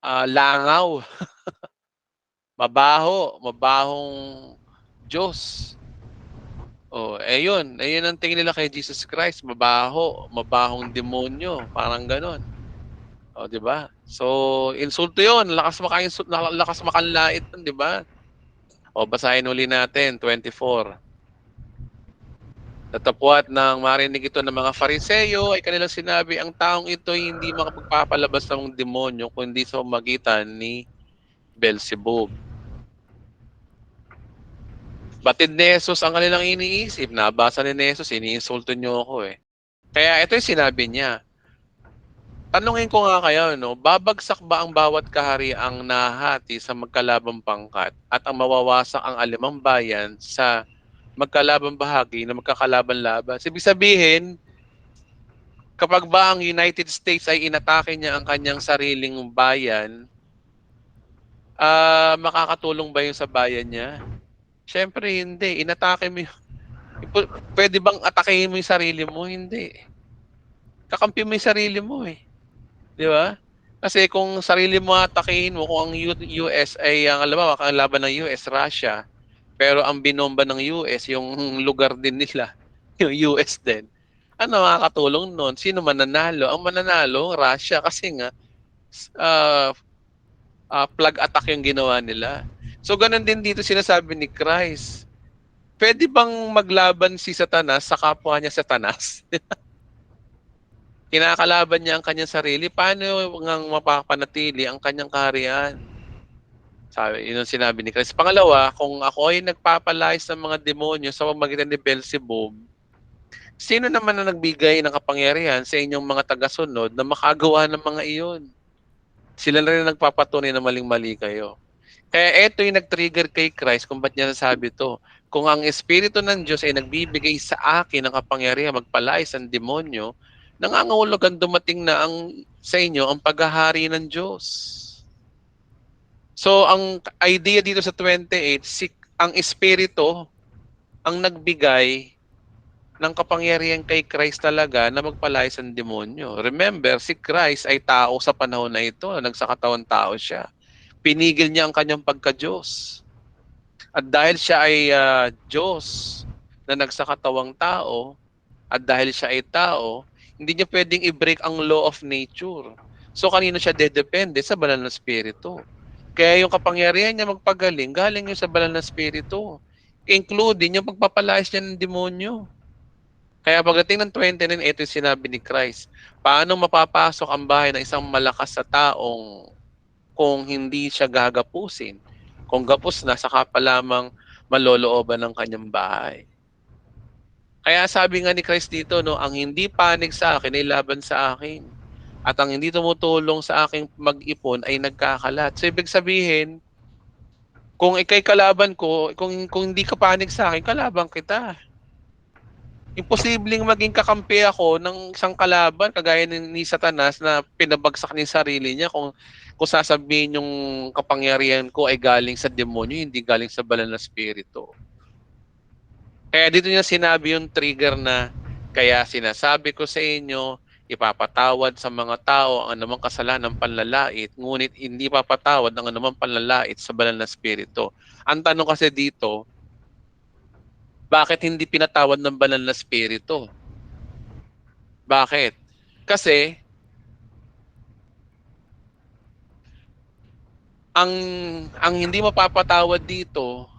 langaw. Mabahong Diyos. Ayun ang tingin nila kay Jesus Christ, mabahong demonyo, parang ganon. Di ba? So, insulto 'yon, lakas makanlait 'yon, di ba? Basahin uli natin 24. Datapwat nang marinig ito ng mga Fariseo ay kanilang sinabi, ang taong ito ay hindi makapagpapalabas ng demonyo kundi sa pamamagitan ni Beelzebub. Batid ni Jesus ang kanilang iniisip. Nabasa ni Jesus, iniinsulto niyo ako eh. Kaya ito yung sinabi niya. Tanungin ko nga kayo, no, babagsak ba ang bawat kahariang nahati sa magkalabang pangkat at ang mawawasak ang alimang bayan sa magkalabang bahagi na magkakalaban-laban? Ibig sabihin, Kapag ba ang United States ay inatake niya ang kanyang sariling bayan, makakatulong ba yun sa bayan niya? Siyempre hindi. Inatake mo pwede bang atakehin mo yung sarili mo? Hindi. Kakampi mo yung sarili mo eh. Di ba? Kasi kung sarili mo atakehin mo, kung ang US ay, alam mo, ang laban ng US, Russia, pero ang binomba ng US, yung lugar din nila, yung US din, ano makakatulong nun? Sino mananalo? Ang mananalo, Russia, kasi nga, plug attack yung ginawa nila. So, ganun din dito sinasabi ni Christ. Pwede bang maglaban si Satanas sa kapwa niya Satanas? Kinakalaban niya ang kanyang sarili. Paano ngang mapapanatili ang kanyang kaharian? Sabi, yun ang sinabi ni Christ. Pangalawa, kung ako ay nagpapalayas ng mga demonyo sa pamamagitan ni Beelzebub, sino naman na nagbigay ng kapangyarihan sa inyong mga tagasunod na makagawa ng mga iyon? Sila na rin nagpapatunay na maling-mali kayo. Kaya ito yung nag-trigger kay Christ kung ba't niya nasabi to. Kung ang Espiritu ng Diyos ay nagbibigay sa akin ng kapangyarihan magpalayas ng demonyo, nangangahulugan dumating na sa inyo ang paghahari ng Diyos. So, ang idea dito sa 28, ang Espiritu ang nagbigay ng kapangyarihan kay Christ talaga na magpalayas ng demonyo. Remember, si Christ ay tao sa panahon na ito. Nagsakatawan tao siya. Pinigil niya ang kanyang pagka-Diyos. At dahil siya ay Diyos na nagsakatawang tao, at dahil siya ay tao, hindi niya pwedeng i-break ang law of nature. So, kanino siya dedepende? Sa banal na Espiritu. Kaya yung kapangyarihan niya magpagaling, galing yun sa banal na Espiritu. Including yung pagpapalayas niya ng demonyo. Kaya pagdating ng 29, ito yung sinabi ni Christ. Paano mapapasok ang bahay ng isang malakas sa taong kung hindi siya gagapusin? Kung gapos na, saka pa lamang malolooban ng kanyang bahay. Kaya sabi nga ni Christ dito, no, ang hindi panig sa akin ay laban sa akin. At ang hindi tumutulong sa aking mag-ipon ay nagkakalat. So ibig sabihin, kung ikay kalaban ko, kung hindi ka panig sa akin, kalaban kita. Imposibleng maging kakampi ako ng isang kalaban kagaya ni Satanas na pinabagsak niya sarili niya kung sasabihin yung kapangyarihan ko ay galing sa demonyo, hindi galing sa banal na Espiritu. Kaya dito niya sinabi yung trigger na kaya sinasabi ko sa inyo, ipapatawad sa mga tao ang anumang kasalanan ng panlalait, ngunit hindi papatawad ang anumang panlalait sa banal na Espiritu. Ang tanong kasi dito, bakit hindi pinatawad ng banal na Espiritu? Bakit? Kasi ang hindi mapapatawad dito,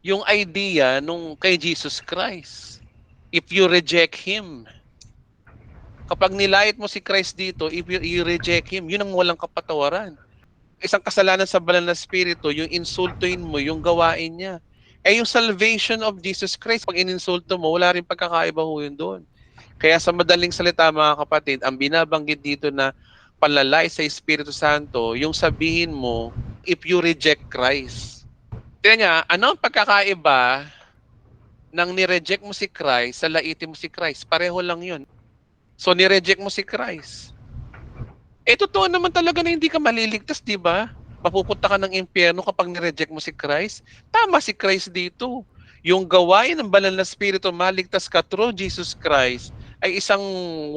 yung idea nung kay Jesus Christ. If you reject Him. Kapag nilait mo si Christ dito, if you reject Him, yun ang walang kapatawaran. Isang kasalanan sa banal na Espiritu, yung insultuin mo, yung gawain niya. Eh yung salvation of Jesus Christ, pag ininsulto mo, wala rin pagkakaiba ho yun doon. Kaya sa madaling salita mga kapatid, ang binabanggit dito na panlalay sa Espiritu Santo, yung sabihin mo, if you reject Christ. Tingnan niya, ano ang pagkakaiba nang nireject mo si Christ, sa laitin mo si Christ? Pareho lang yun. So nireject mo si Christ. Eh totoo naman talaga na hindi ka maliligtas, di ba? Mapupunta ka ng impyerno kapag nireject mo si Christ. Tama si Christ dito. Yung gawain ng banal na Espiritu, maligtas ka through Jesus Christ, ay isang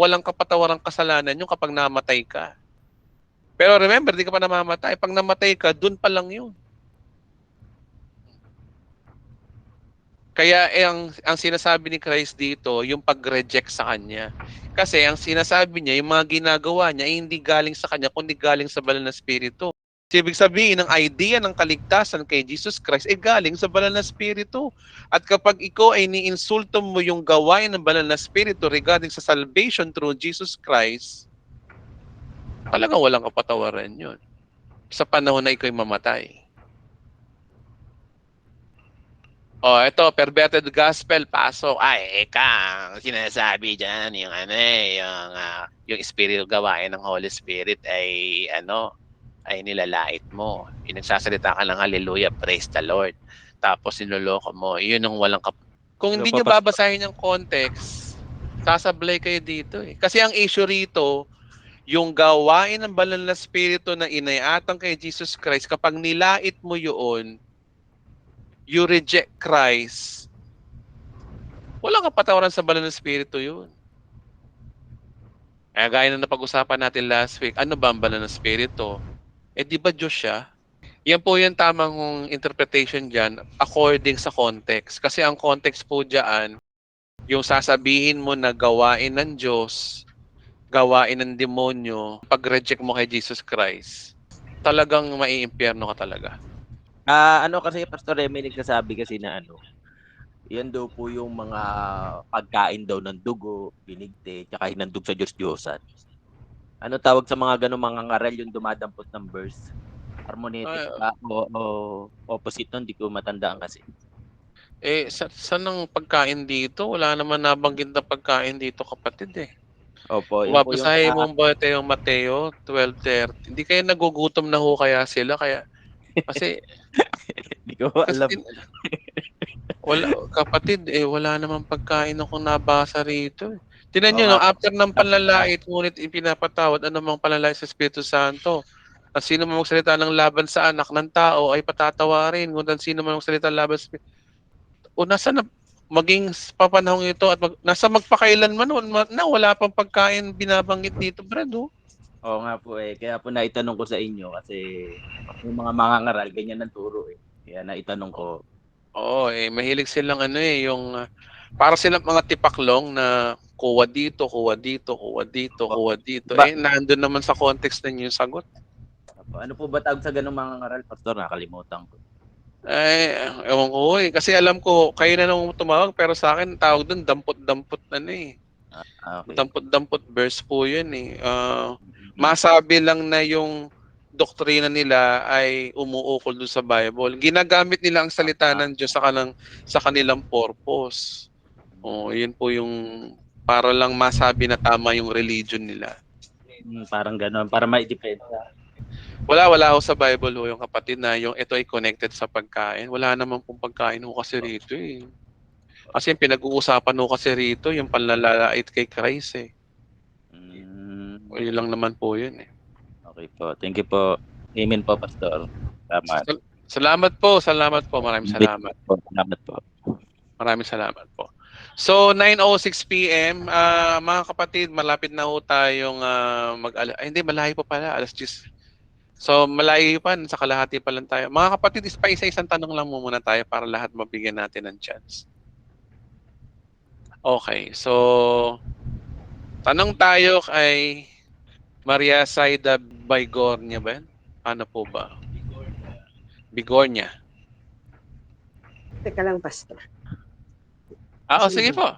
walang kapatawarang kasalanan yung kapag namatay ka. Pero remember, di ka pa namamatay. Pag namatay ka, dun pa lang yun. Kaya ang sinasabi ni Christ dito, yung pag-reject sa Kanya. Kasi ang sinasabi niya, yung mga ginagawa niya, ay hindi galing sa Kanya, kundi galing sa banal na Espiritu. Ibig sabihin, ang idea ng kaligtasan kay Jesus Christ ay galing sa banal na Espiritu. At kapag ikaw ay ni-insulto mo yung gawain ng banal na Espiritu regarding sa salvation through Jesus Christ, talagang walang kapatawaran yun. Sa panahon na ikaw ay mamatay. Oh, ito, perverted gospel, pasok. Ay, kang sinasabi dyan, yung yung Espiritu gawain ng Holy Spirit ay ay nilalait mo. Pinagsasalita ka ng hallelujah, praise the Lord. Tapos niloloko mo. Yun ang walang kung hindi nyo babasahin yung context, Sasablay kayo dito eh. Kasi ang issue rito, yung gawain ng banal na spirito na inayatang kay Jesus Christ, kapag nilait mo yun, you reject Christ, wala kang patawaran sa banal na spirito yun. Kaya gaya na napag-usapan natin last week, ano ba ang banal na spirito? Eh di ba Diyos siya? Yan po yung tamang interpretation dyan according sa context. Kasi ang context po dyan, yung sasabihin mo na gawain ng Diyos, gawain ng demonyo, pag-reject mo kay Jesus Christ, talagang maiimpyerno ka talaga. Ano kasi Pastor Remy nagsasabi kasi na yan daw po yung mga pagkain daw ng dugo, binigte, tsaka hinandog sa Diyos-Diyosan. Ano tawag sa mga ganong mga ngaral yung dumadampot ng verse? Harmonetic ba? O opposite nun? Di ko matandaan kasi. Eh, saan ang pagkain dito? Wala naman nabanggit na pagkain dito, kapatid eh. Opo, Kung yun po yung babasahin mo yung Mateo 12:30, hindi kayo nagugutom na ho kaya sila? Kasi Di ko alam. wala, kapatid, wala namang pagkain akong nabasa rito. Tingnan Oo nyo, nga. no, after ng panlalait, ngunit ipinapatawad, ano mang panlalait sa Espiritu Santo. At sino man magsalita ng laban sa anak ng tao ay patatawarin. Ngunit ang sino man magsalita laban sa... O nasa na, maging papanahong ito at nasa magpakailanman na wala pang pagkain binabanggit dito, Brad. Oh. Oo nga po eh. Kaya po naitanong ko sa inyo kasi yung mga mangangaral, ganyan ang turo eh. Kaya naitanong ko. Oo, mahilig silang yung para silang mga tipaklong na kuha dito, kuha dito, kuha dito, kuha dito. Nandun naman sa context na yung sagot. Ano po ba tawag sa ganung mangangaral, Pastor? Nakalimutan ko. Ewan ko kasi alam ko, kayo na nung tumawag, pero sa akin, tawag doon, dampot-dampot Okay. Dampot-dampot verse po yun eh. Masabi lang na yung doktrina nila ay umuukol doon sa Bible. Ginagamit nila ang salita ng Diyos sa kanilang purpose. Yun po yung para lang masabi na tama yung religion nila. Parang gano'n, para maidepensa. Wala ho sa Bible ho yung kapatid na yung ito ay connected sa pagkain. Wala naman pong pagkain ho kasi rito eh. Kasi yung pinag-uusapan ho kasi rito, yung panlalait kay Christ eh. Yun lang naman po yun eh. Okay po. Thank you po. Amen po, Pastor. Salamat po. Maraming salamat. Salamat po. Maraming salamat po. So, 9:06 PM, mga kapatid, malapit na ho tayong hindi, malayo pa pala, alas 10. So, malayo pa, sa kalahati pa lang tayo. Mga kapatid, isa-isang tanong lang muna tayo para lahat mabigyan natin ng chance. Okay, so, tanong tayo kay Maria Saida Baigornia ba yan? Ano po ba? Bigornia. Teka lang, Pastor. Sige po.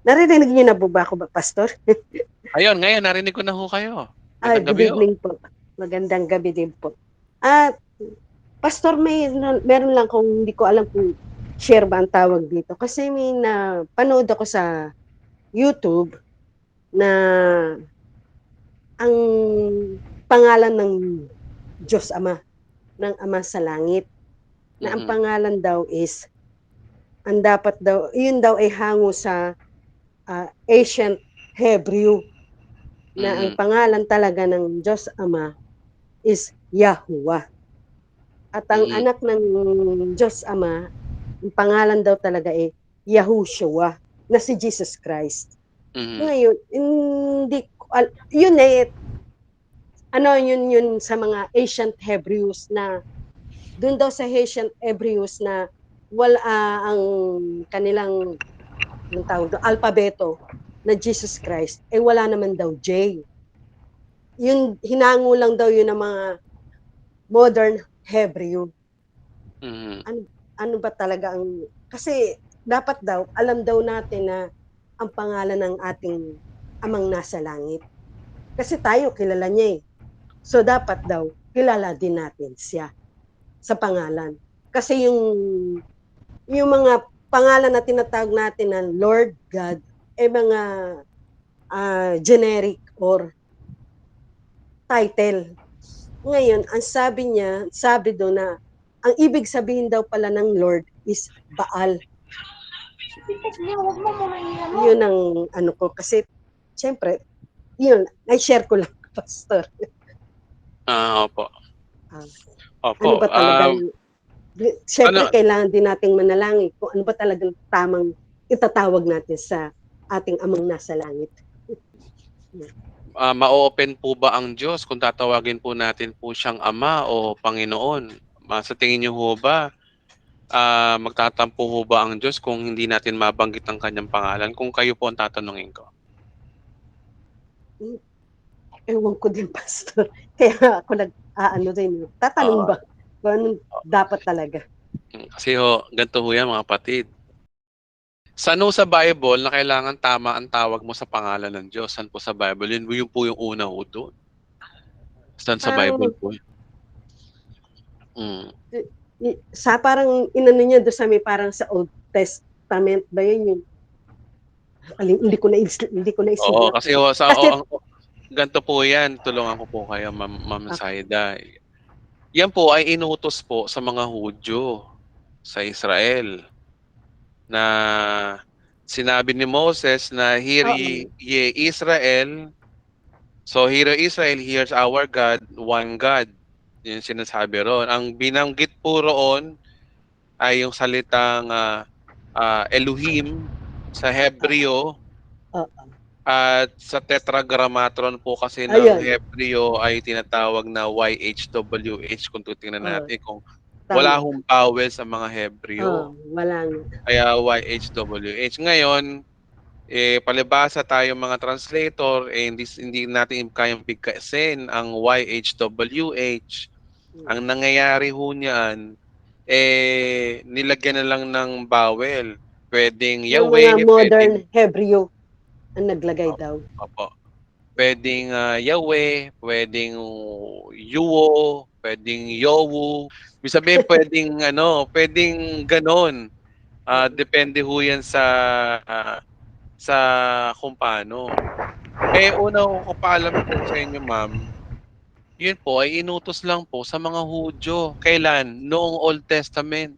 Narinig niyo na po ba ako, Pastor? Ayun, ngayon, narinig ko na ho kayo. Good evening po. Magandang gabi din po. Pastor, meron lang kung hindi ko alam kung share ba ang tawag dito. Kasi may napanood ako sa YouTube na ang pangalan ng Diyos Ama, ng Ama sa Langit, na ang pangalan daw is, ang dapat daw, yun daw ay hango sa ancient Hebrew, na ang pangalan talaga ng Diyos Ama is Yahuwah. At ang anak ng Diyos Ama, ang pangalan daw talaga ay Yahushua, na si Jesus Christ. Ngayon, hindi yun yun sa mga ancient Hebrews na doon daw sa ancient Hebrews na wala ang kanilang alpabeto na Jesus Christ wala naman daw J. Yun hinango lang daw yun ng mga modern Hebrew. Ano ba talaga ang kasi dapat daw alam daw natin na ang pangalan ng ating Amang nasa langit. Kasi tayo kilala niya eh. So dapat daw kilala din natin siya sa pangalan. Kasi yung mga pangalan na tinatawag natin na Lord God mga generic or title. Ngayon, ang sabi doon na ang ibig sabihin daw pala ng Lord is Baal. Yun ang ano ko kasi siyempre yun, i-share ko lang, Pastor. Opo. Ah, Opo. ano ba talagang siyempre Ano, kailangan din nating manalangin kung ano ba talagang tamang itatawag natin sa ating amang nasa langit. ma-open po ba ang Diyos kung tatawagin po natin po siyang Ama o Panginoon? Sa tingin niyo ho ba, magtatampo ho ba ang Diyos kung hindi natin mabanggit ang kanyang pangalan? Kung kayo po ang tatanungin ko. Ewan ko din, Pastor. Kaya ako nag-aano din. Tatanong ba? Kung anong dapat talaga? Kasi ho, ganito ho yan mga kapatid. Saan ho sa Bible na kailangan tama ang tawag mo sa pangalan ng Diyos? Saan po sa Bible? Yun po yung una ho doon. Saan sa Bible po yun? Sa parang inano niya doon sa may parang sa Old Testament ba yun yung hindi ko na Oo, kasi ho, Kasi ganito po yan. Tulungan ko po kayo, Ma'am Saida. Yan po ay inutos po sa mga Hudyo sa Israel na sinabi ni Moses na hear ye Israel. So hear ye Israel, here's our God, one God. Yun sinasabi ron. Ang binanggit po roon ay yung salitang Elohim sa Hebreo at sa Tetragrammaton po kasi ng ayun, Hebreo ay tinatawag na YHWH kung titingnan natin kung wala tama. hong vowel sa mga Hebreo. Wala nga. Kaya YHWH. Ngayon, palibasa tayo mga translator, hindi natin kayang bigkasin ang YHWH. Ang nangyayari ho niyan, nilagyan na lang ng vowel. Pwedeng Yung mga Yahweh, modern pwedeng Hebreo ang naglagay daw. Opo. Pwedeng Yahweh, pwedeng Yuo, pwedeng Yowu. Ibig sabihin pwedeng pwedeng ganon. Depende ho yan sa kung paano. Una ko paalam po sa inyo, ma'am, yun po ay inutos lang po sa mga Hudyo. Kailan? Noong Old Testament.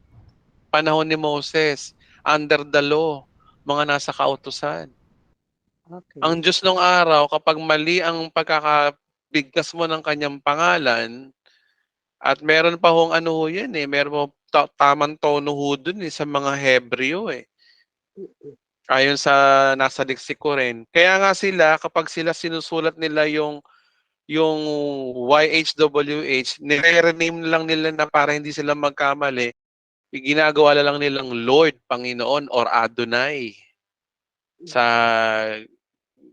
Panahon ni Moses. Under the law. Mga nasa kautusan. Ang Diyos nung araw, kapag mali ang pagkakabigkas mo ng kanyang pangalan, at meron pa hong ano ho yan meron po tamang tono ho dun sa mga Hebreo Ayon sa nasa leksiko rin. Kaya nga sila, kapag sila sinusulat nila yung YHWH, nire-rename lang nila na para hindi sila magkamali. Ginagawa na lang nilang Lord, Panginoon, or Adonai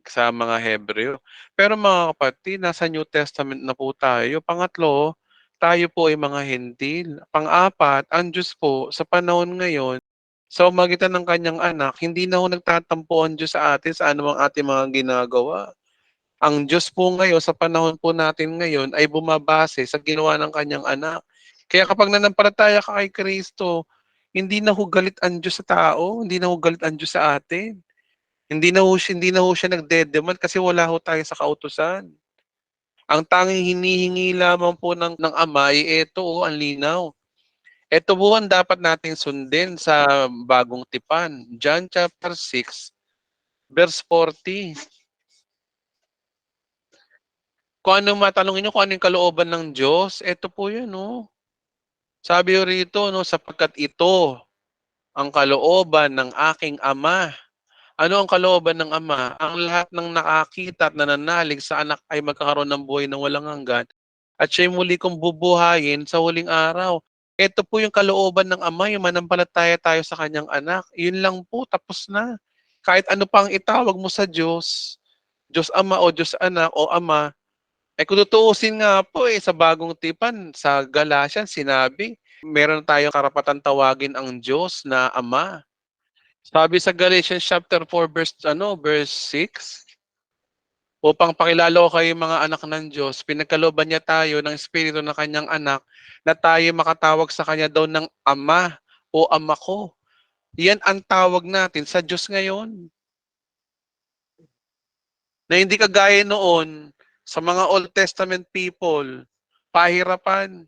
sa mga Hebreo. Pero mga kapatid, nasa New Testament na po tayo. Pangatlo, tayo po ay mga Hentil. Pang-apat, ang Diyos po sa panahon ngayon, sa magitan ng kanyang anak, hindi na ho nagtatampo ang Diyos sa atin sa anumang ating mga ginagawa. Ang Diyos po ngayon, sa panahon po natin ngayon, ay bumabase sa ginawa ng kanyang anak. Kaya kapag nanampalataya ka kay Kristo, hindi na ho galit ang Diyos sa tao, hindi na ho galit ang Diyos sa atin. Hindi na ho siya nagdedemand kasi wala ho tayo sa kautusan. Ang tanging hinihingi lamang po ng Ama ay ito, ang linaw. Ito po ang dapat nating sundin sa bagong tipan. John chapter 6, verse 40. Kung ano matanongin nyo, kung ano yung kalooban ng Diyos, ito po yun, no? Sabi ko rito, no, sapagkat ito ang kalooban ng aking Ama. Ano ang kalooban ng Ama? Ang lahat ng nakakita at nananalig sa anak ay magkakaroon ng buhay na walang hanggan at siya'y muli kong bubuhayin sa huling araw. Ito po yung kalooban ng Ama, yung manampalataya tayo sa kanyang anak. Yun lang po, tapos na. Kahit ano pang itawag mo sa Diyos, Diyos Ama o Diyos Anak o Ama, kung tutuusin nga po sa bagong tipan, sa Galatians, sinabi, meron tayong karapatan tawagin ang Diyos na Ama. Sabi sa Galatians chapter 4 verse 6, upang pakilala ko kayo mga anak ng Diyos, pinagkalooban niya tayo ng espiritu ng kanyang anak na tayo makatawag sa kanya daw ng Ama o Ama ko. Yan ang tawag natin sa Diyos ngayon. Na hindi kagaya noon sa mga Old Testament people, pahirapan.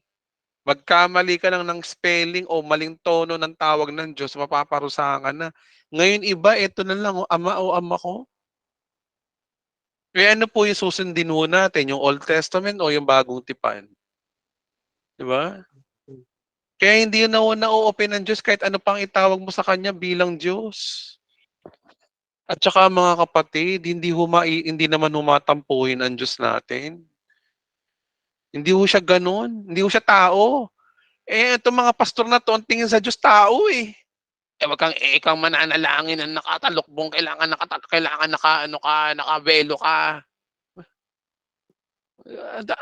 Magkamali ka lang ng spelling o maling tono ng tawag ng Diyos, mapaparusahan ka na. Ngayon iba, ito na lang, o ama ko. Kaya ano po yung susundin ho natin, yung Old Testament o yung Bagong Tipan? Di ba? Kaya hindi na na-open ng Diyos kahit ano pang itawag mo sa Kanya bilang Diyos. At saka mga kapatid, hindi naman humatampuhin ang Diyos natin. Hindi ho siya ganun. Hindi ho siya tao. Itong mga pastor na to, ang tingin sa Diyos tao eh. Wag kang ikaw mananalangin na nakatalukbong, kailangan nakabelo ka.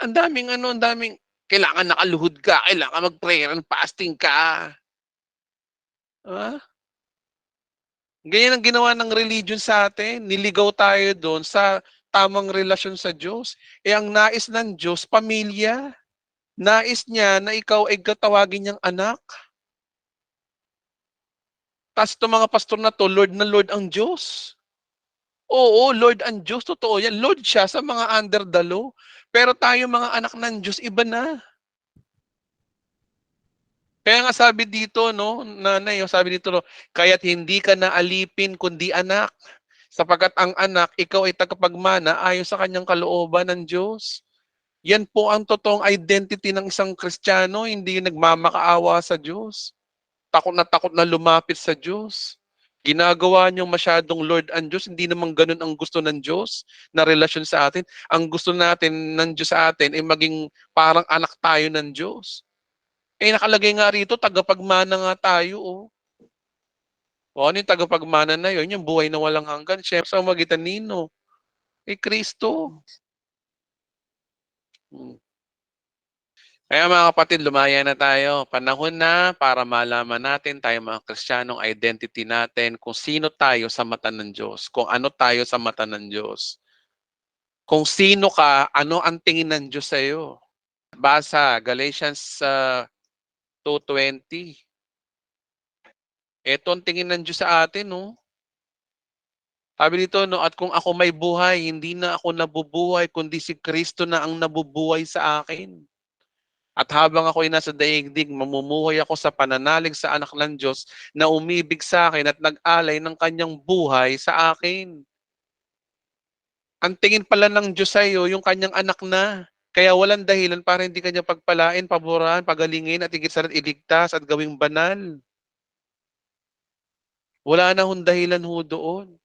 Ang daming kailangan nakaluhod ka, kailangan mag-prayer and fasting ka. Ganyan ang ginawa ng religion sa atin. Niligaw tayo doon sa tamang relasyon sa Diyos. Ang nais ng Diyos, pamilya. Nais niya na ikaw ay tawagin niyang anak. Tapos itong mga pastor na to, Lord na Lord ang Diyos. Oo, Lord ang Diyos, totoo yan. Lord siya sa mga under the law. Pero tayo mga anak ng Diyos, iba na. Kaya nga sabi dito, no, nanay, sabi dito, no, kaya't hindi ka na alipin kundi anak. Sapagkat ang anak, ikaw ay tagapagmana ayon sa kanyang kalooban ng Diyos. Yan po ang totoong identity ng isang Kristiyano, hindi yung nagmamakaawa sa Diyos. Takot na lumapit sa Diyos. Ginagawa niyong masyadong Lord ang Diyos, hindi naman ganun ang gusto ng Diyos na relasyon sa atin. Ang gusto natin ng Diyos sa atin ay maging parang anak tayo ng Diyos. Nakalagay nga rito, tagapagmana nga tayo. Ano yung tagapagmana na yun? Yung buhay na walang hanggan. Siyempre, sa magitan nino? Kristo. Kaya mga kapatid, lumaya na tayo. Panahon na para malaman natin tayo mga Kristiyanong identity natin, kung sino tayo sa mata ng Diyos, kung ano tayo sa mata ng Diyos. Kung sino ka, ano ang tingin ng Diyos sa iyo. Basa, Galatians 2:20. Ito ang tingin ng Diyos sa atin, no? Sabi dito, no, at kung ako may buhay, hindi na ako nabubuhay, kundi si Kristo na ang nabubuhay sa akin. At habang ako'y nasa daigdig, mamumuhay ako sa pananalig sa anak ng Diyos na umibig sa akin at nag-alay ng kanyang buhay sa akin. Ang tingin pala ng Diyos sa iyo, yung kanyang anak na. Kaya walang dahilan para hindi kanya pagpalain, paboran, pagalingin, at higit sa lahat iligtas at gawing banal. Wala na hong dahilan ho doon.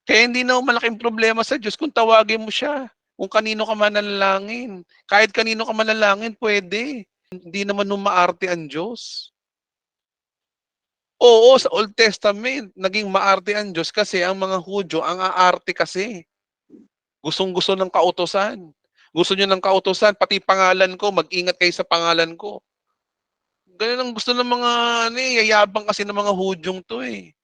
Kaya hindi na malaking problema sa Diyos kung tawagin mo siya. Kung kanino ka manalangin. Kahit kanino ka manalangin, pwede. Hindi naman maarte ang Diyos. Oo, sa Old Testament, naging maarte ang Diyos kasi ang mga Hudyo, ang aarte kasi. Gustong-gusto ng kautosan. Gusto nyo ng kautosan, pati pangalan ko, mag-ingat kayo sa pangalan ko. Ganun ang gusto ng mga, yayabang kasi ng mga Hudyong to eh.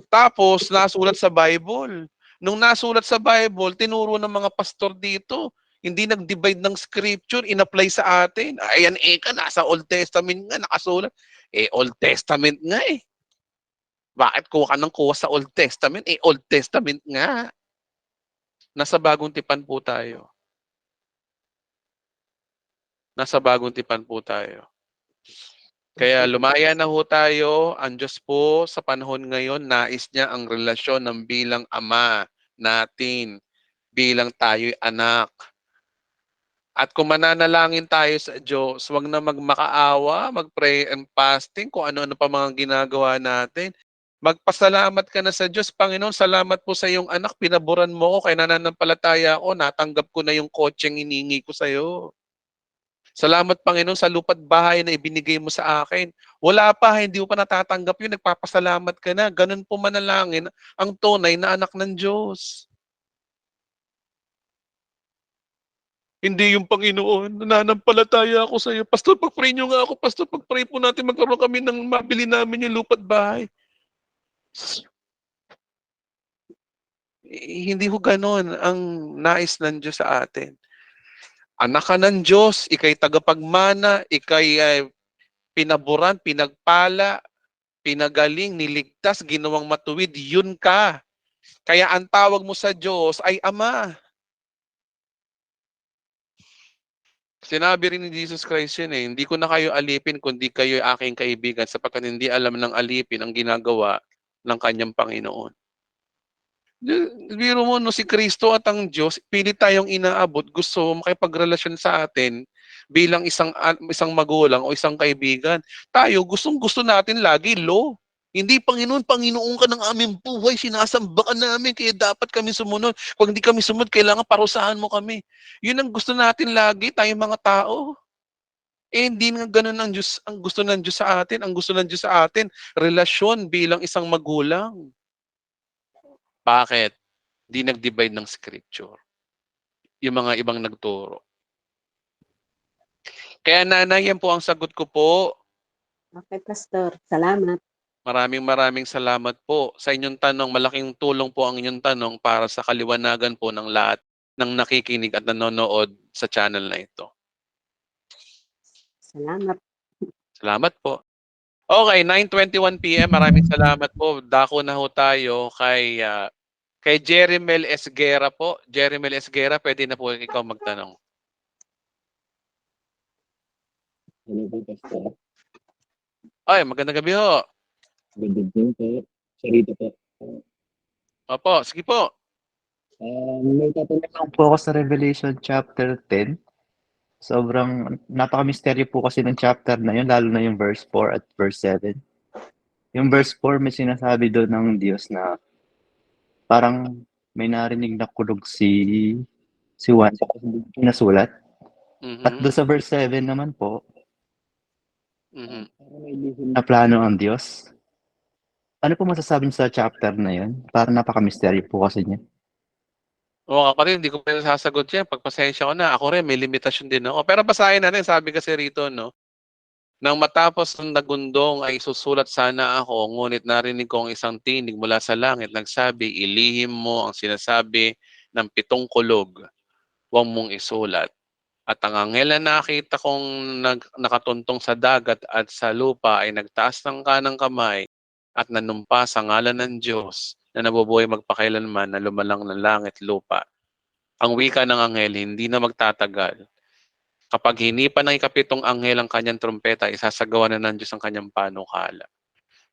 Tapos, nasulat sa Bible. Nung nasulat sa Bible, tinuro ng mga pastor dito, hindi nag-divide ng scripture, in-apply sa atin. Ayan, nasa Old Testament nga, nakasulat. Old Testament nga eh. Bakit kuha ka ng kuha sa Old Testament? Old Testament nga. Nasa Bagong Tipan po tayo. Nasa Bagong Tipan po tayo. Kaya lumaya na ho tayo. Ang Diyos po sa panahon ngayon, nais niya ang relasyon ng bilang ama natin, bilang tayo'y anak. At kung mananalangin tayo sa Diyos, huwag na magmakaawa, mag-pray and fasting, kung ano-ano pa mga ginagawa natin. Magpasalamat ka na sa Diyos. Panginoon, salamat po sa iyong anak. Pinaboran mo ko, kaya nananampalataya ako. Natanggap ko na yung kotseng hiningi ko sa iyo. Salamat, Panginoon, sa lupa't bahay na ibinigay mo sa akin. Wala pa, hindi mo pa natatanggap yun. Nagpapasalamat ka na. Ganun po manalangin ang tunay na anak ng Diyos. Hindi yung Panginoon, nananampalataya ako sa iyo. Pastor, pag-pray nyo nga ako. Pastor, pag-pray po natin, magkaroon kami ng mabili namin yung lupa't bahay. Hindi ho ganon ang nais ng Diyos sa atin. Anak ka ng Diyos, ikay tagapagmana, ikay pinaboran, pinagpala, pinagaling, niligtas, ginawang matuwid, yun ka. Kaya ang tawag mo sa Diyos ay Ama. Sinabi rin ni Jesus Christ yun hindi ko na kayo alipin kundi kayo ay aking kaibigan sapagkat hindi alam ng alipin ang ginagawa ng kanyang Panginoon. Biro mo, no, si Kristo at ang Diyos, pilit tayong inaabot, gusto makipagrelasyon sa atin bilang isang magulang o isang kaibigan. Tayo, gustong-gusto natin lagi law. Hindi, Panginoon, Panginoon ka ng aming buhay, sinasamba ka namin, kaya dapat kami sumunod. Kung hindi kami sumunod, kailangan parusahan mo kami. Yun ang gusto natin lagi, tayong mga tao. Hindi nga ganun ang Diyos, ang gusto ng Diyos sa atin. Ang gusto ng Diyos sa atin, relasyon bilang isang magulang. Bakit? Di nag-divide ng scripture. Yung mga ibang nagturo. Kaya nanay, yan po ang sagot ko po. Okay, Pastor. Salamat. Maraming salamat po sa inyong tanong. Malaking tulong po ang inyong tanong para sa kaliwanagan po ng lahat ng nakikinig at nanonood sa channel na ito. Salamat. Salamat po. Okay, 9:21 PM. Maraming salamat po. Dako na ho tayo kay Jeremel Esguera po. Jeremel Esguera, pwede na po ikaw magtanong. Hello po, Pastor. Ay, magandang gabi ho. Good evening po. Sarito po. Opo, sige po. May tatanong lang po ako sa Revelation chapter 10. Sobrang napaka-misteryo po kasi ng chapter na yun, lalo na yung verse 4 at verse 7. Yung verse 4, may sinasabi doon ng Diyos na parang may narinig na kulog si Juan sa nasulat. At doon sa verse 7 naman po, parang may lihim na plano ang Diyos. Ano po masasabi niyo sa chapter na yun? Parang napaka-misteryo po kasi niya. Oo, kapatid, hindi ko pa sasagot yan. Pagpasensya ko na. Ako rin, may limitasyon din ako. Pero basahin natin, sabi kasi rito, no? Nang matapos ng nagundong ay susulat sana ako, ngunit narinig ko ang isang tinig mula sa langit. Nagsabi, ilihim mo ang sinasabi ng 7 kulog. Huwag mong isulat. At ang anghel na nakita kong nakatuntong sa dagat at sa lupa ay nagtaas ng kanang kamay at nanumpa sa ngalan ng Diyos na nabubuhay magpakailanman na lumalang ng langit lupa. Ang wika ng anghel hindi na magtatagal. Kapag hinipan ng ikapitong anghel ang kanyang trumpeta, isasagawa na ng Diyos ang kanyang panukala.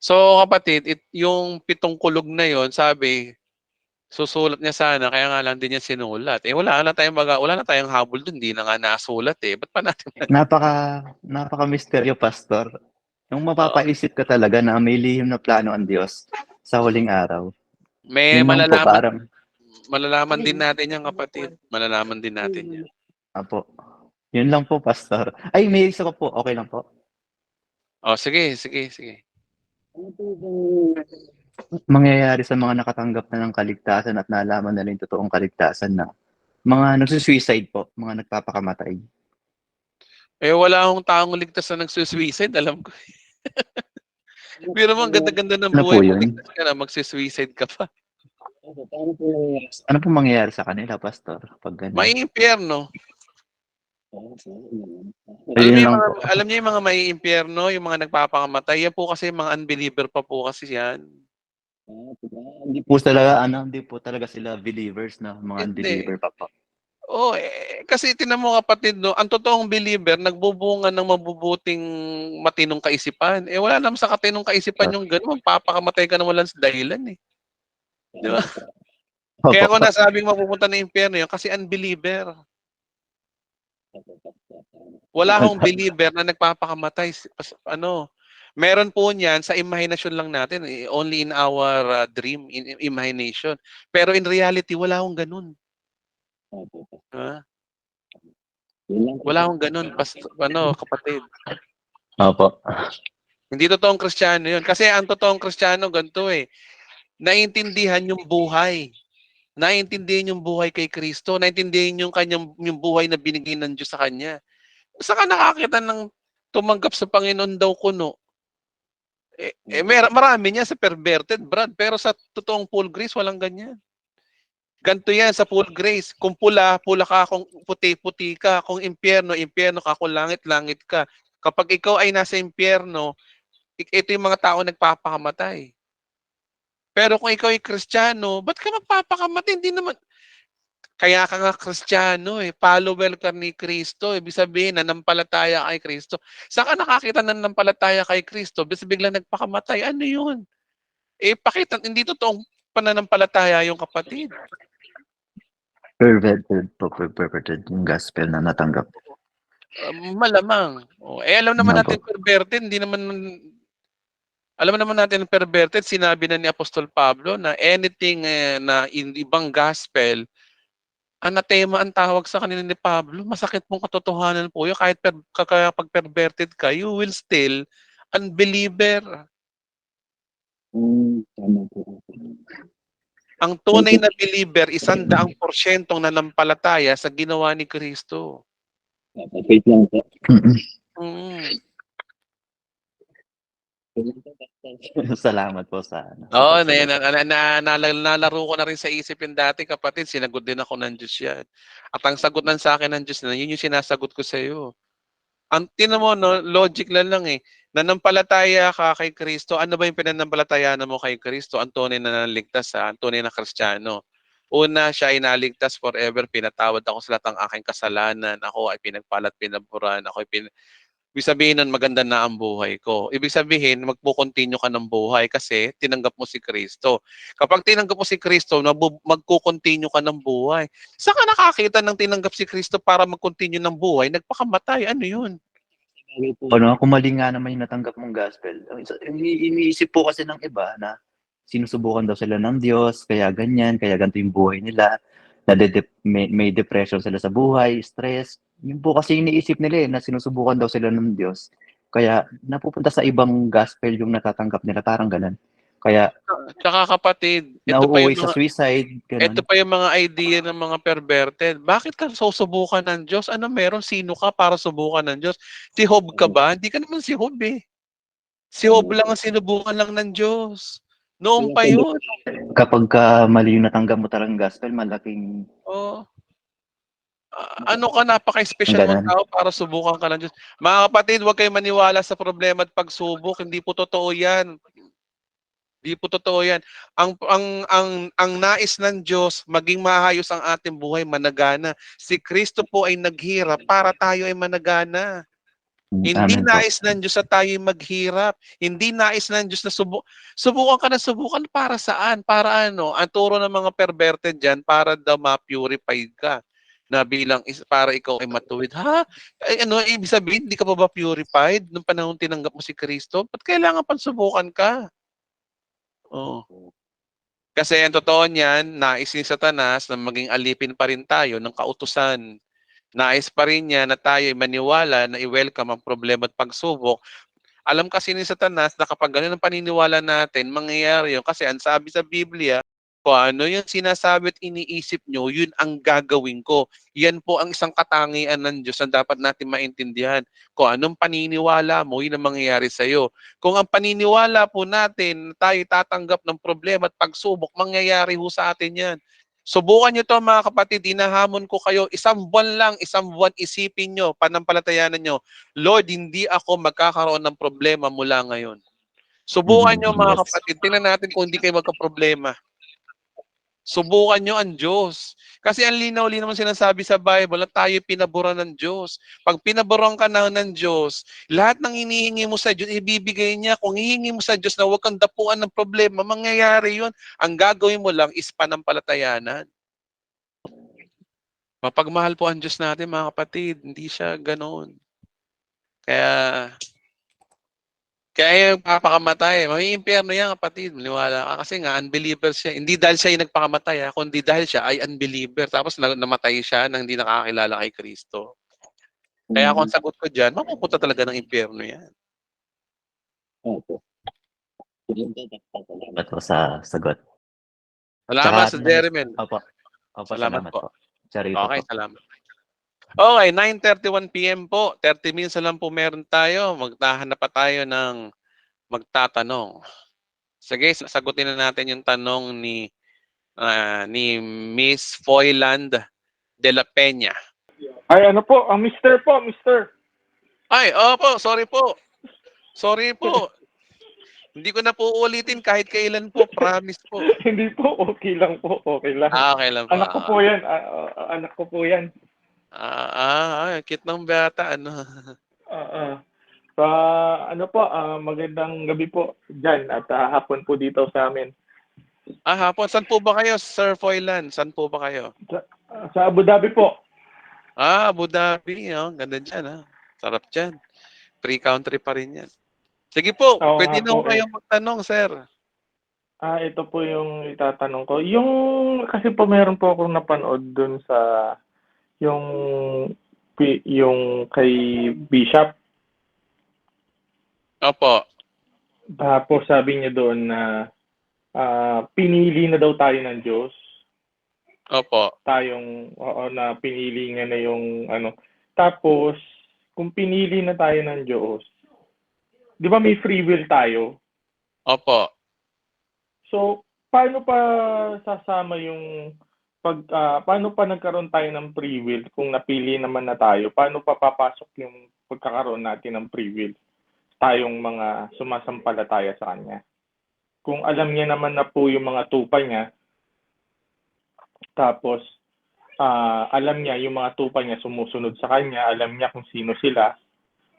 So kapatid, yung 7 kulog na yon, sabi, susulat niya sana, kaya nga lang din niya sinulat. Wala na tayong habol dun, hindi na nga nasulat Ba't pa natin? Napaka-misteryo, Pastor. Yung mapapaisip ka talaga na may lihim na plano ang Diyos sa huling araw. May Yun lang po, parang, malalaman din natin yan, kapatid. Malalaman din natin yan. apo. Yun lang po, Pastor. Ay, may isa ko po. Okay lang po. Oh, sige. Ano po bang mangyayari sa mga nakatanggap na ng kaligtasan at nalaman na rin totoong kaligtasan na mga nagsusuicide po, mga nagpapakamatay? Wala akong taong ligtas na nagsusuicide, alam ko. Pero ang ganda-ganda ng Ano buhay po mo, yun? ligtas ka na, magsusuicide ka pa. Ano po mangyayari sa kanila, Pastor? Pag ganun? May impyerno. Ayun lang po. Alam niyo yung mga may impyerno, yung mga nagpapakamatay, yan po kasi mga unbeliever pa po kasi yan. Hindi po talaga sila believers na mga Hindi. unbeliever pa po. Kasi tinan mo, kapatid, no, ang totoong believer, nagbubunga ng mabubuting matinong kaisipan. Wala naman sa katinong kaisipan yung gano'n, magpapakamatay ka na walang dahilan Di ba? Kaya ako nasabing mapupunta na impyerno yun kasi unbeliever. Wala akong believer na nagpapakamatay. Meron po niyan sa imagination lang natin. Only in our dream, in imagination. Pero in reality, wala akong ganun. Wala akong ganun, kapatid. Opo. Hindi totoong Kristiyano yun. Kasi ang totoong Kristiyano, ganito naiintindihan yung buhay. Naiintindihan yung buhay kay Kristo. Naiintindihan yung buhay na binigay ng Diyos sa Kanya. Saka nakakita ng tumanggap sa Panginoon daw kuno. Marami niya sa perverted, Brad. Pero sa totoong full grace, walang ganyan. Ganto yan sa full grace. Kung pula ka. Kung puti ka. Kung impyerno ka. Kung langit ka. Kapag ikaw ay nasa impyerno, ito yung mga tao nagpapakamatay. Pero kung ikaw ay Kristiyano, ba't ka magpapakamatay? Hindi naman. Kaya ka nga Kristiyano follower ka ni Kristo. Ibig sabihin, nanampalataya kay Kristo. Saan ka nakakita ng nanampalataya kay Kristo? Bigla nagpakamatay. Ano yun? pakita hindi totoong pananampalataya yung kapatid. Perverted yung gospel na natanggap. Malamang. Alam naman Opo. natin perverted, alam naman natin perverted, sinabi na ni Apostol Pablo na anything na ibang gospel, anatema ang tawag sa kanila ni Pablo. Masakit pong katotohanan po yun. Kahit pag perverted ka, you will still unbeliever. Tama po. Ang tunay na believer, 100% nanampalataya sa ginawa ni Kristo. Wait lang po. Mm. Salamat po sa Oo, pagsagot. nalaro ko na rin sa isip yung dati, kapatid. Sinagot din ako ng Diyos yan. At ang sagot ng sa akin ng Diyos na, yun yung sinasagot ko sa iyo. Ang tinan mo, no, logic lang eh. Nanampalataya ka kay Kristo. Ano ba yung pinanampalatayaan mo kay Kristo? Ang tunay na naligtas, ang tunay na Kristiyano. Una, siya ay naligtas forever. Pinatawad ako sa lahat ng aking kasalanan. Ako ay pinagpalat, pinaburan. Ibig sabihin nun, maganda na ang buhay ko. Ibig sabihin, magpo-continue ka ng buhay kasi tinanggap mo si Kristo. Kapag tinanggap mo si Kristo, magko-continue ka ng buhay. Saan ka nakakita ng tinanggap si Kristo para mag-continue ng buhay? Nagpakamatay. Ano yun? Ano, kung mali nga naman yung natanggap mong gospel. Iniisip po kasi ng iba na sinusubukan daw sila ng Diyos, kaya ganyan, kaya ganito yung buhay nila. May depression sila sa buhay, stress. Yun po kasi iniisip nila na sinusubukan daw sila ng Diyos. Kaya napupunta sa ibang gospel yung natatanggap nila, parang ganun. Kaya Tsaka kapatid, nauuwi sa suicide, ito ganun. pa yung mga idea ng mga perverted. Bakit ka susubukan ng Diyos? Ano meron? Sino ka para subukan ng Diyos? Si Job ka ba? Hindi ka naman si Job eh. Si Job lang ang sinubukan lang ng Diyos. Noon pa yun. Kapag mali yung natanggap mo talagang gospel, malaking Oh. Ano ka, napaka-special mong ganun. tao para subukan ka ng Diyos. Mga kapatid, huwag kayong maniwala sa problema at pagsubok. Hindi po totoo yan. Hindi po totoo yan. Ang nais ng Diyos, maging maayos ang ating buhay, managana. Si Kristo po ay naghirap para tayo ay managana. Hindi Amen po. nais ng Diyos na tayo ay maghirap. Hindi nais ng Diyos na subukan ka na subukan para saan? Para ano? Ang turo ng mga perverted dyan, para daw ma-purified ka. Na bilang para ikaw ay matuwid. Ha? Ay, ano, ibig sabihin, hindi ka pa ba purified nung panahon tinanggap mo si Kristo? Ba't kailangan pang subukan ka? Oh. Kasi ang totoo niyan, nais ni Satanas na maging alipin pa rin tayo ng kautusan. Nais pa rin niya na tayo ay maniwala na i-welcome ang problema at pagsubok. Alam kasi ni Satanas na kapag ganun ang paniniwala natin, mangyayari yun. Kasi ang sabi sa Biblia, kung ano yung sinasabi at iniisip nyo, yun ang gagawin ko. Yan po ang isang katangian ng Diyos na dapat natin maintindihan. Kung anong paniniwala mo, yun ang mangyayari sa'yo. Kung ang paniniwala po natin na tayo tatanggap ng problema at pagsubok, mangyayari ho sa atin yan. Subukan nyo to mga kapatid, inahamon ko kayo, isang buwan isipin nyo, panampalatayanan nyo, Lord, hindi ako magkakaroon ng problema mula ngayon. Subukan nyo mga kapatid, tingnan natin kung hindi kayo magka-problema. Subukan nyo ang Diyos. Kasi ang linaw-linaw naman sinasabi sa Bible na tayo pinaburan ng Diyos. Pag pinaburan ka na ng Diyos, lahat ng hinihingi mo sa Diyos, ibibigay niya. Kung hihingi mo sa Diyos na huwag kang dapuan ng problema, mangyayari yun. Ang gagawin mo lang is panampalatayanan. Mapagmahal po ang Diyos natin mga kapatid. Hindi siya ganoon. Kaya yung papakamatay, may impyerno yan kapatid, maniwala ka. Kasi nga, unbeliever siya. Hindi dahil siya yung nagpakamatay, kundi dahil siya ay unbeliever. Tapos namatay siya nang hindi nakakilala kay Kristo. Kaya kung sagot ko dyan, mapupunta talaga ng impyerno yan. Opo. Salamat po sa sagot. Salamat sa Jeremy. Opo. Salamat po. Okay, salamat. Okay, 9:31 PM po. 30 minutes na lang po meron tayo. Magtahanap pa tayo ng magtatanong. Sige, sagutin na natin yung tanong ni Miss Foyland de la Peña. Ay, ano po? Ang Mr. po, Mr. Ay, opo, sorry po. Sorry po. Hindi ko na po ulitin kahit kailan po, promise po. Hindi po, okay lang po, okay lang. Okay lang po. Anak ko po yan, anak ko po yan. Cute ng bata, ano. Ano po, magandang gabi po dyan at hapon po dito sa amin. Hapon. Saan po ba kayo, Sir Foylan? Saan po ba kayo? Sa Abu Dhabi po. Abu Dhabi. Oh, ganda dyan, ha? Sarap dyan. Free country pa rin yan. Sige po, Oo pwede nga na po, po kayong magtanong, sir. Ito po yung itatanong ko. Yung, kasi po meron po akong napanood dun sa, yung kay Bishop. Opo. Tapos sabi niya doon na pinili na daw tayo ng Diyos. Opo. Na pinili niya na yung ano. Tapos, kung pinili na tayo ng Diyos, di ba may free will tayo? Opo. So, paano pa sasama yung paano pa nagkaroon tayo ng free will kung napili naman na tayo? Paano pa papasok yung pagkakaroon natin ng free will? Tayong mga sumasampalataya sa Kanya. Kung alam niya naman na po yung mga tupa niya, tapos alam niya yung mga tupa niya sumusunod sa Kanya, alam niya kung sino sila.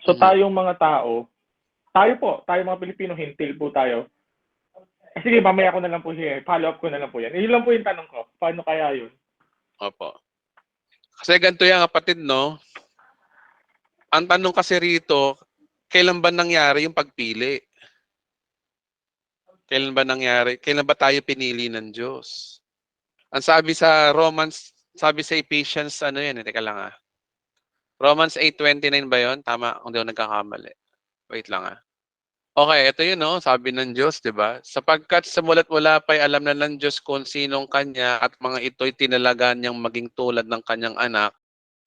So tayong mga tao, tayo mga Pilipino, hintil po tayo. Sige, mamaya ko na lang po siya. Follow up ko na lang po yan. Yun lang po yung tanong ko. Paano kaya yun? Opo. Kasi ganito yan, kapatid, no? Ang tanong kasi rito, kailan ba nangyari yung pagpili? Kailan ba nangyari? Kailan ba tayo pinili ng Diyos? Ang sabi sa Romans, sabi sa Ephesians, ano yan? Teka lang, Romans 8:29 ba yun? Tama, kung di ako nagkakamali. Wait lang, Okay, ito yun, no? Sabi ng Diyos, di ba? Sapagkat sa mula't wala pa'y alam na ng Diyos kung sinong Kanya at mga ito'y tinalagaan niyang maging tulad ng Kanyang anak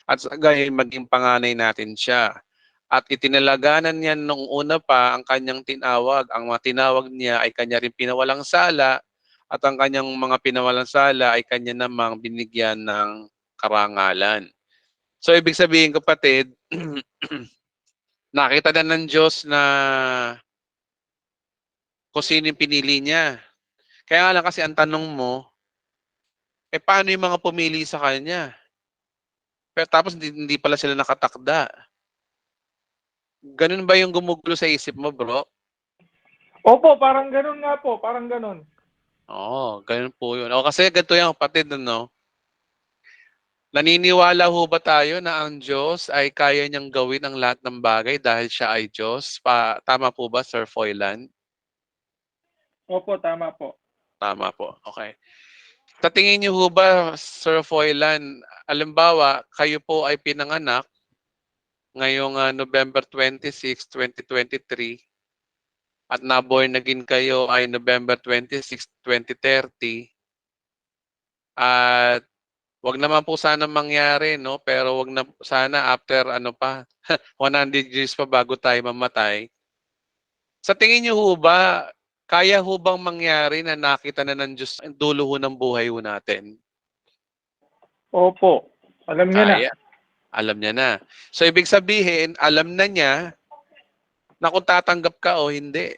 at sa gayon maging panganay natin siya. At itinalaganan niya nung una pa ang Kanyang tinawag. Ang mga tinawag niya ay Kanya rin pinawalang sala at ang Kanyang mga pinawalang sala ay Kanya namang binigyan ng karangalan. So, ibig sabihin, kapatid, nakita na ng Diyos na kung sino yung pinili niya. Kaya nga lang kasi ang tanong mo, paano yung mga pumili sa kanya? Pero tapos hindi pala sila nakatakda. Ganun ba yung gumugulo sa isip mo, bro? Opo, parang ganun nga po. Parang ganun. Oo, ganun po yun. O kasi ganito yung kapatid, no? Naniniwala ho ba tayo na ang Diyos ay kaya niyang gawin ang lahat ng bagay dahil siya ay Diyos? Tama po ba, Sir Foylan? Opo, tama po. Tama po. Okay. Sa tingin niyo ho ba, Sir Foylan, alimbawa, kayo po ay pinanganak ngayong November 26, 2023 at naborn again kayo ay November 26, 2030 at wag naman po sana mangyari, no? Pero wag na sana after 100 years pa bago tayo mamatay. Sa tingin niyo ho ba, kaya ho bang mangyari na nakita na ng Diyos ang dulo ho ng buhay ho natin? Opo. Alam niya na. Kaya. Alam niya na. So, ibig sabihin, alam na niya na kung tatanggap ka o hindi.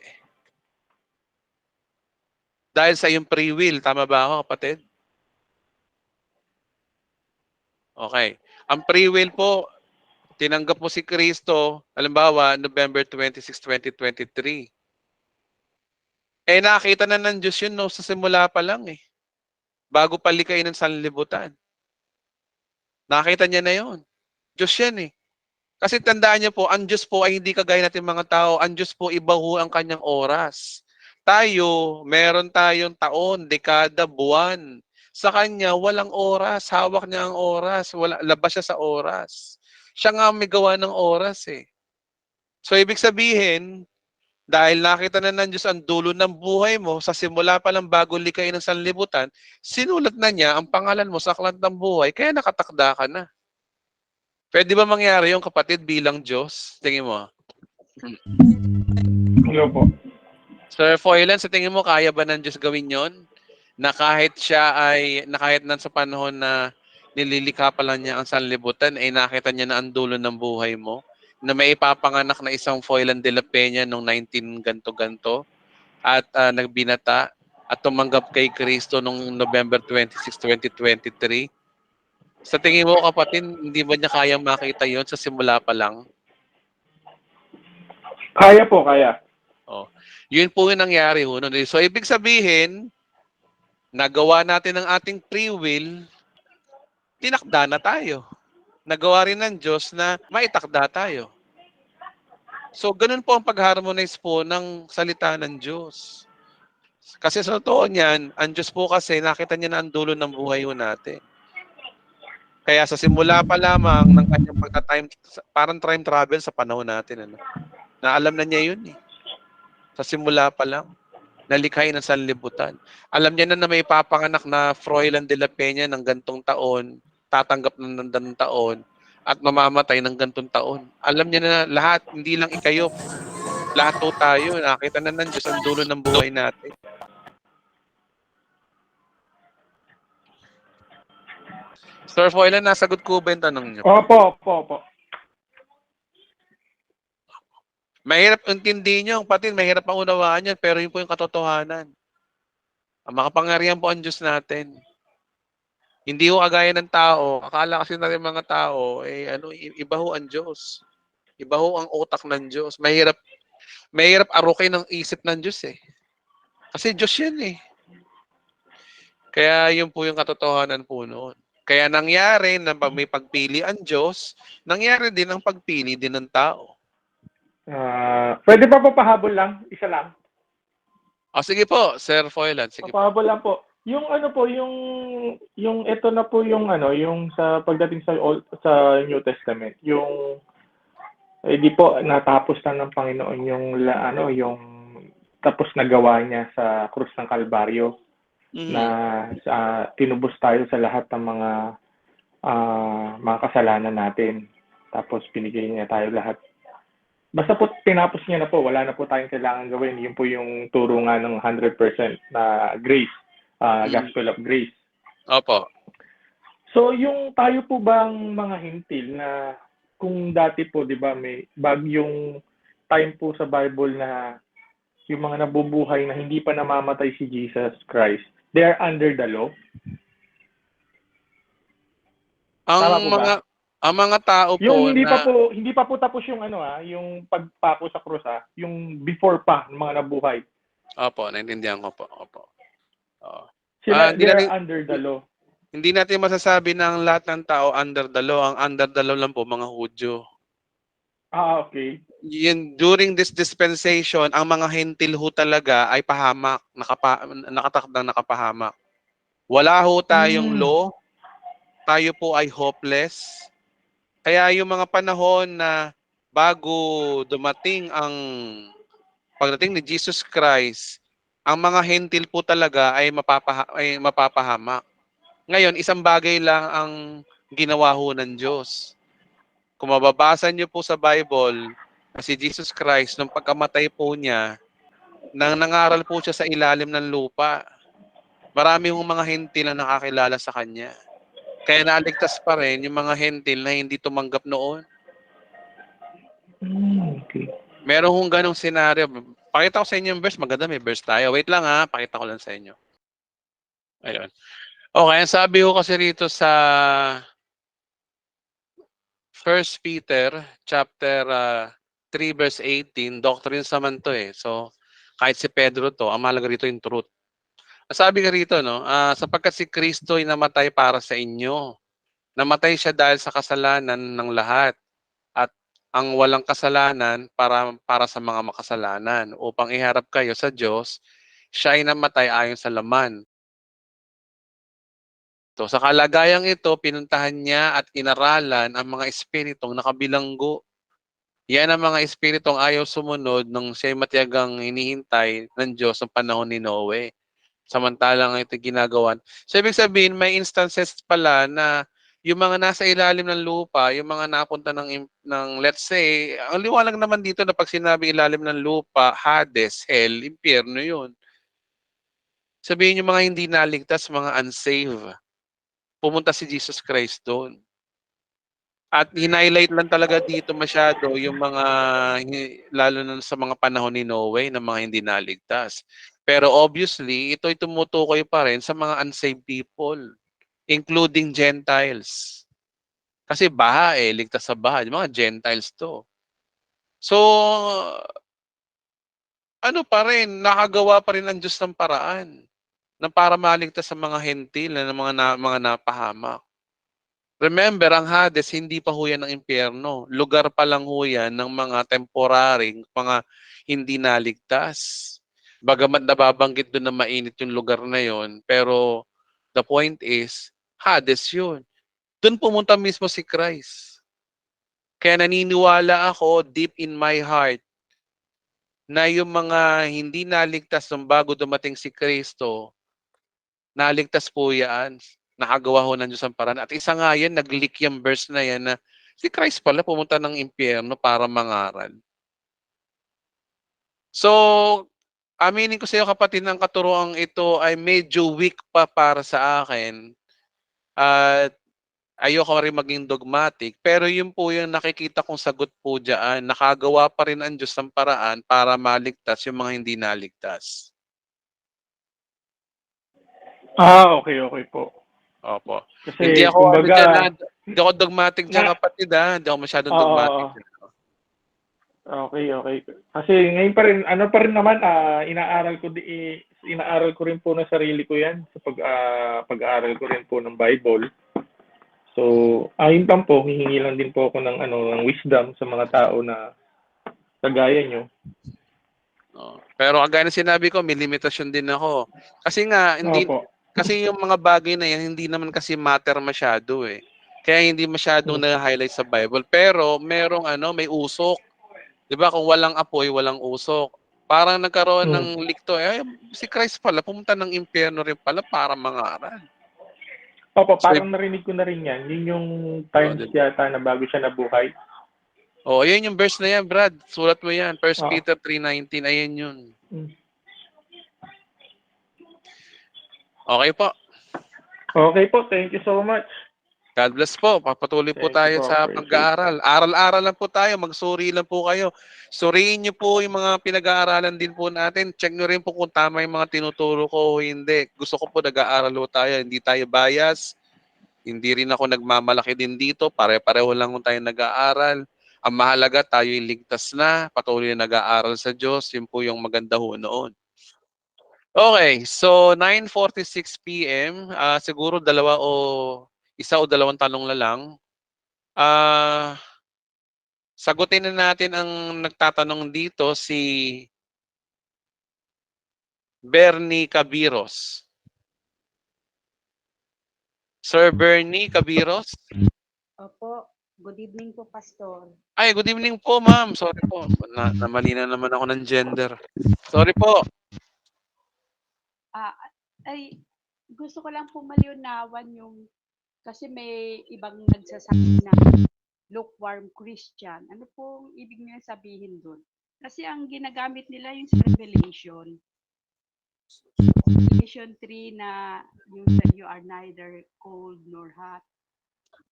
Dahil sa iyong free will. Tama ba ako, kapatid? Okay. Ang free will po, tinanggap mo si Kristo, halimbawa, November 26, 2023. Nakita na ng Diyos yun, no, sa simula pa lang bago palikayin ng sanlibutan. Nakita niya na yun. Diyos yan Kasi tandaan niyo po, ang Diyos po ay hindi kagaya natin mga tao. Ang Diyos po iba ho ang kanyang oras. Tayo, meron tayong taon, dekada, buwan. Sa kanya, walang oras. Hawak niya ang oras. Labas siya sa oras. Siya nga may gawa ng oras So, ibig sabihin, dahil nakita na ng Diyos ang dulo ng buhay mo, sa simula pa lang bago likayin ng sanlibutan, sinulat na niya ang pangalan mo sa aklat ng buhay, kaya nakatakda ka na. Pwede ba mangyari yung kapatid bilang Diyos? Tingin mo. Hello po. Sir Foylan, sa tingin mo, kaya ba ng Diyos gawin yon? Na kahit sa panahon na nililikha pa lang niya ang sanlibutan, nakita niya na ang dulo ng buhay mo? Na may ipapanganak na isang Foylan de la Peña noong 19 ganto-ganto at nagbinata at tumanggap kay Kristo noong November 26, 2023. Sa tingin mo, kapatid, hindi ba niya kayang makita yon sa simula pa lang? Kaya po, kaya. Oh. Yun po yung nangyari ho. Nun. So, ibig sabihin, nagawa natin ang ating free will, tinakda na tayo. Nagawa rin ng Diyos na maitakda tayo. So, ganun po ang pag-harmonize po ng salita ng Diyos. Kasi sa totoo niyan, ang Diyos po kasi nakita niya na ang dulo ng buhay ho natin. Kaya sa simula pa lamang ng kanyang pagka-time, parang time travel sa panahon natin. Ano? Na alam na niya yun eh. Sa simula pa lang, nalikhay ng sanlibutan. Alam niya na may ipapanganak na Froilan de la Peña ng gantong taon, tatanggap ng gantong taon, at mamamatay ng gantong taon. Alam niya na lahat, hindi lang ikayo, lahat po tayo, nakita na ng Diyos ang dulo ng buhay natin. Sir Froilan, nasagot ko ba yung tanong niyo? Opo. Mahirap intindihin nyo, kapatid, mahirap ang unawaan yan, pero yun po yung katotohanan. Ang makapangyarihan po ang Diyos natin. Hindi ho kagaya ng tao. Akala kasi natin mga tao, iba ho ang Diyos. Iba ho ang utak ng Diyos. Mahirap arukin ang isip ng Diyos eh. Kasi Diyos yan eh. Kaya yun po yung katotohanan po noon. Kaya nangyari na may pagpili ang Diyos, nangyari din ang pagpili din ng tao. Pwede pa po pahabol lang? Isa lang? Sige po, Sir Foylan. Sige po. Pahabol lang po. Yung ano po, yung ito na po yung yung sa pagdating sa New Testament, yung di po natapos na ng Panginoon yung tapos nagawa niya sa krus ng Kalbaryo na tinubos tayo sa lahat ng mga kasalanan natin. Tapos binigay niya tayo lahat. Basta po tinapos niya na po, wala na po tayong kailangan gawin. Yun po yung turo nga ng 100% na grace. Gospel of grace. Opo. So, yung tayo po bang mga hintil na kung dati po, di ba, may bagyong time po sa Bible na yung mga nabubuhay na hindi pa namamatay si Jesus Christ, they are under the law? Ang mga tao po yung hindi pa po tapos yung yung pagpako sa krus yung before pa ng mga nabuhay. Opo, naintindihan ko po. Opo. Sila they're under the law. Hindi natin masasabi na ang lahat ng tao under the law. Ang under the law lang po mga Hudyo. Okay. During this dispensation, ang mga hentil ho talaga ay pahamak, nakatakdang nakapahamak. Wala ho tayong law. Tayo po ay hopeless. Kaya yung mga panahon na bago dumating pagdating ni Jesus Christ, ang mga hentil po talaga ay mapapahamak. Ngayon, isang bagay lang ang ginawa ho ng Diyos. Kung mababasa niyo po sa Bible, na si Jesus Christ, nung pagkamatay po niya, nangaral po siya sa ilalim ng lupa. Marami hong mga hentil na nakakilala sa kanya. Kaya naligtas pa rin yung mga hentil na hindi tumanggap noon. Okay. Meron hong ganong senaryo. Pakita ko sa inyo yung verse. Maganda, may verse tayo. Wait lang pakita ko lang sa inyo. Ayun. Okay, ang sabi ko kasi rito sa 1 Peter chapter 3 verse 18, doctrines naman to eh. So, kahit si Pedro to, ang mahalaga rito yung truth. Sabi ka rito, no? Sapagkat si Kristo ay namatay para sa inyo. Namatay siya dahil sa kasalanan ng lahat. At ang walang kasalanan para sa mga makasalanan. Upang iharap kayo sa Diyos, siya ay namatay ayon sa laman. So, sa kalagayang ito, pinuntahan niya at inaralan ang mga espiritong nakabilanggo. Yan ang mga espiritong ayaw sumunod nung siya'y matiyagang hinihintay ng Diyos ng panahon ni Noe. Samantalang ito ginagawan. So, ibig sabihin, may instances pala na yung mga nasa ilalim ng lupa, yung mga napunta ng let's say, ang liwanag naman dito na pag sinabi ilalim ng lupa, Hades, Hell, impyerno yun. Sabihin yung mga hindi naligtas, mga unsaved. Pumunta si Jesus Christ doon. At hinighlight lang talaga dito masyado yung mga, lalo na sa mga panahon ni Noe, na mga hindi naligtas. Pero obviously, ito'y tumutukoy pa rin sa mga unsaved people, including Gentiles. Kasi baha ligtas sa baha. Yung mga Gentiles to. So, ano pa rin, nakagawa pa rin ang Diyos ng paraan na para maligtas sa mga hentil na mga napahamak. Remember, ang Hades, hindi pa ho yan ng impyerno. Lugar pa lang ho yan ng mga temporaring, mga hindi naligtas. Bagamat nababanggit doon na mainit yung lugar na yon, pero the point is, Hades yun. Doon pumunta mismo si Christ. Kaya naniniwala ako deep in my heart na yung mga hindi naligtas nung bago dumating si Kristo, naligtas po yan. Nakagawa ho ng Diyos ang paraan. At isa nga yan, nag-leak yung verse na yan na si Christ pala pumunta ng impyerno para mangaral. So, aminin ko sa iyo kapatid, ng katuroang ito ay medyo weak pa para sa akin. At ayoko rin maging dogmatic, pero yun po yung nakikita kong sagot po dyan. Nakagawa pa rin ang Diyos ng paraan para maligtas yung mga hindi naligtas. Okay po. Opo. Kasi, Hindi ako, kumbaga, hindi ako dogmatic dyan kapatid ha. Hindi ako masyadong dogmatic dyan. Okay. Kasi ngayon pa rin, ano pa rin naman, inaaral ko rin po ng sarili ko yan sa pag-aaral ko rin po ng Bible. So, ayun lang po, hihingi lang din po ako ng wisdom sa mga tao na kagaya nyo. Pero kagaya ng sinabi ko, may limitasyon din ako. Kasi nga, kasi yung mga bagay na yan, hindi naman kasi matter masyado eh. Kaya hindi masyadong na-highlight sa Bible. Pero merong may usok. 'Di ba? Kung walang apoy, walang usok. Parang nagkaroon ng likto. Si Christ pala, pumunta ng impyerno rin pala para mangaral. Opo, parang narinig ko na rin yan. Yun yung times yata na bago siya nabuhay. Ayun yung verse na yan, Brad. Sulat mo yan. 1 Peter 3:19. Ayan yun. Okay po. Okay po. Thank you so much. God bless po. Papatuloy po tayo sa pag-aaral. Aral-aral lang po tayo. Magsuri lang po kayo. Suriin niyo po yung mga pinag-aaralan din po natin. Check nyo rin po kung tama yung mga tinuturo ko o hindi. Gusto ko po nag-aaral po tayo. Hindi tayo bias. Hindi rin ako nagmamalaki din dito. Pare-pareho lang kung tayo nag-aaral. Ang mahalaga, tayo yung ligtas na. Patuloy na nag-aaral sa Diyos. Yun po yung maganda ho noon. Okay, so 9:46 p.m. Siguro isa o dalawang tanong na lang. Sagutin na natin ang nagtatanong dito, si Bernie Cabiros. Sir Bernie Cabiros? Opo, good evening po, Pastor. Ay, good evening po, ma'am. Sorry po. Namali na naman ako ng gender. Sorry po. Gusto ko lang po maliunawan yung, kasi may ibang nagsasabi na lukewarm Christian. Ano pong ibig niya sabihin doon? Kasi ang ginagamit nila yung sa Revelation 3 na yung sa you are neither cold nor hot.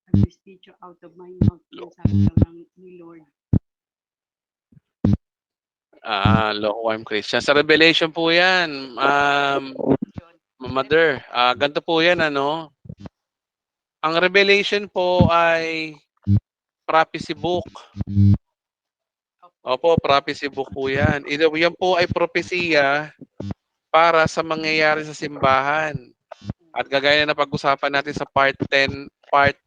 I will spit you out of my mouth. Yung sabi daw ni Lord. Lukewarm Christian. Sa Revelation po yan, Mother. Ganito po yan, Ang Revelation po ay prophecy book. Opo, prophecy book po yan. Yan po ay propesiya para sa mangyayari sa simbahan. At gagaya na pag-usapan natin sa part 10, part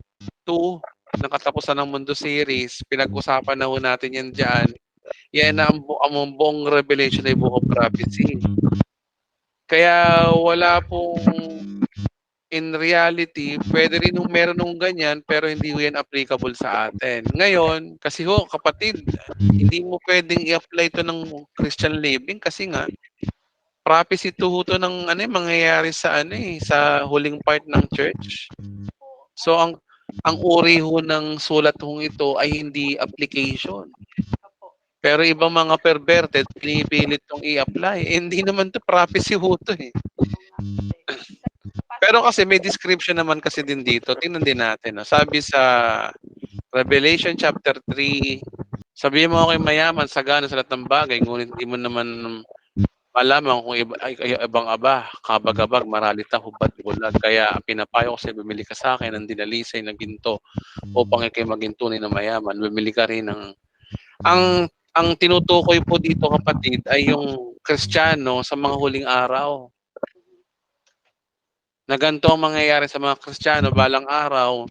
2 ng Katapusan ng Mundo series, pinag-usapan na ho natin yan dyan. Yan na ang buong Revelation ay book of prophecy. Kaya wala pong, in reality, pwede rin meron nung ganyan, pero hindi yan applicable sa atin. Ngayon, kasi kapatid, hindi mo pwedeng i-apply ito ng Christian living kasi nga, prophecy to ng mangyayari sa sa huling part ng church. So ang uri ho ng sulat hong ito ay hindi application. Pero ibang mga perverted, pinipilit itong i-apply. Hindi naman to prophecy ho to eh. Pero kasi may description naman kasi din dito. Tingnan din natin. Sabi sa Revelation chapter 3, sabihin mo ako'y mayaman, sagana sa lahat ng bagay, ngunit hindi mo naman malaman kung ibang aba, kabag-abag, maralita, hubad, bulag. Kaya pinapayo ko sa'yo, bumili ka sa akin ng dinalisay na ginto upang ikay maging tunay na mayaman. Bumili ka rin ng... Ang tinutukoy po dito, kapatid, ay yung Kristiyano sa mga huling araw. Na ganito ang mangyayari sa mga Kristiyano balang araw,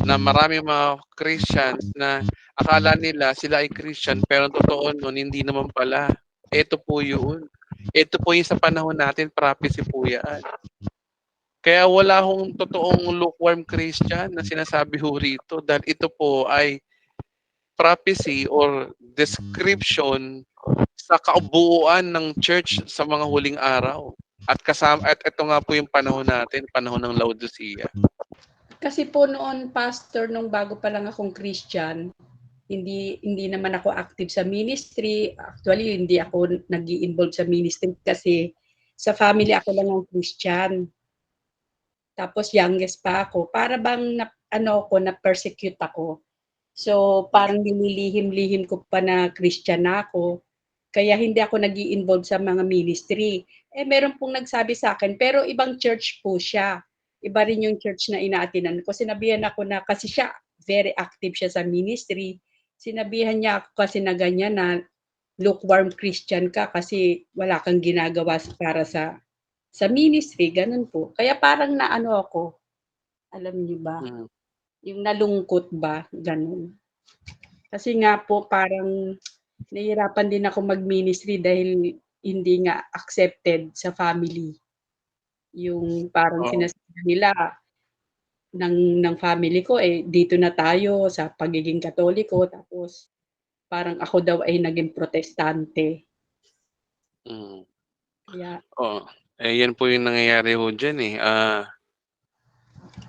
na maraming mga Christians na akala nila sila ay Christian pero ang totoo nun hindi naman pala. Ito po yun. Ito po yung sa panahon natin, prophecy po yan. Kaya wala hong totoong lukewarm Christian na sinasabi ho rito dahil ito po ay prophecy or description sa kabuuan ng church sa mga huling araw. At ito nga po yung panahon natin, panahon ng Laodicea. Kasi po noon, pastor, nung bago pa lang akong Christian, hindi naman ako active sa ministry. Actually, hindi ako nag-i-involve sa ministry kasi sa family ako lang ang Christian. Tapos youngest pa ako. Para bang na-persecute ako. So, parang nililihim-lihim ko pa na Christian na ako. Kaya hindi ako nag-i-involve sa mga ministry. Meron pong nagsabi sa akin, pero ibang church po siya. Iba rin yung church na inaatinan ko. Sinabihan ako na kasi siya, very active siya sa ministry. Sinabihan niya ako kasi na ganyan na lukewarm Christian ka kasi wala kang ginagawa para sa ministry. Ganun po. Kaya parang naano ako, alam niyo ba, yung nalungkot ba, ganun. Kasi nga po parang nahihirapan din ako mag-ministry dahil hindi nga accepted sa family. Yung parang sinasabi nila ng family ko, dito na tayo sa pagiging Katoliko, tapos parang ako daw ay naging protestante. Kaya, Yan po yung nangyayari ho dyan eh.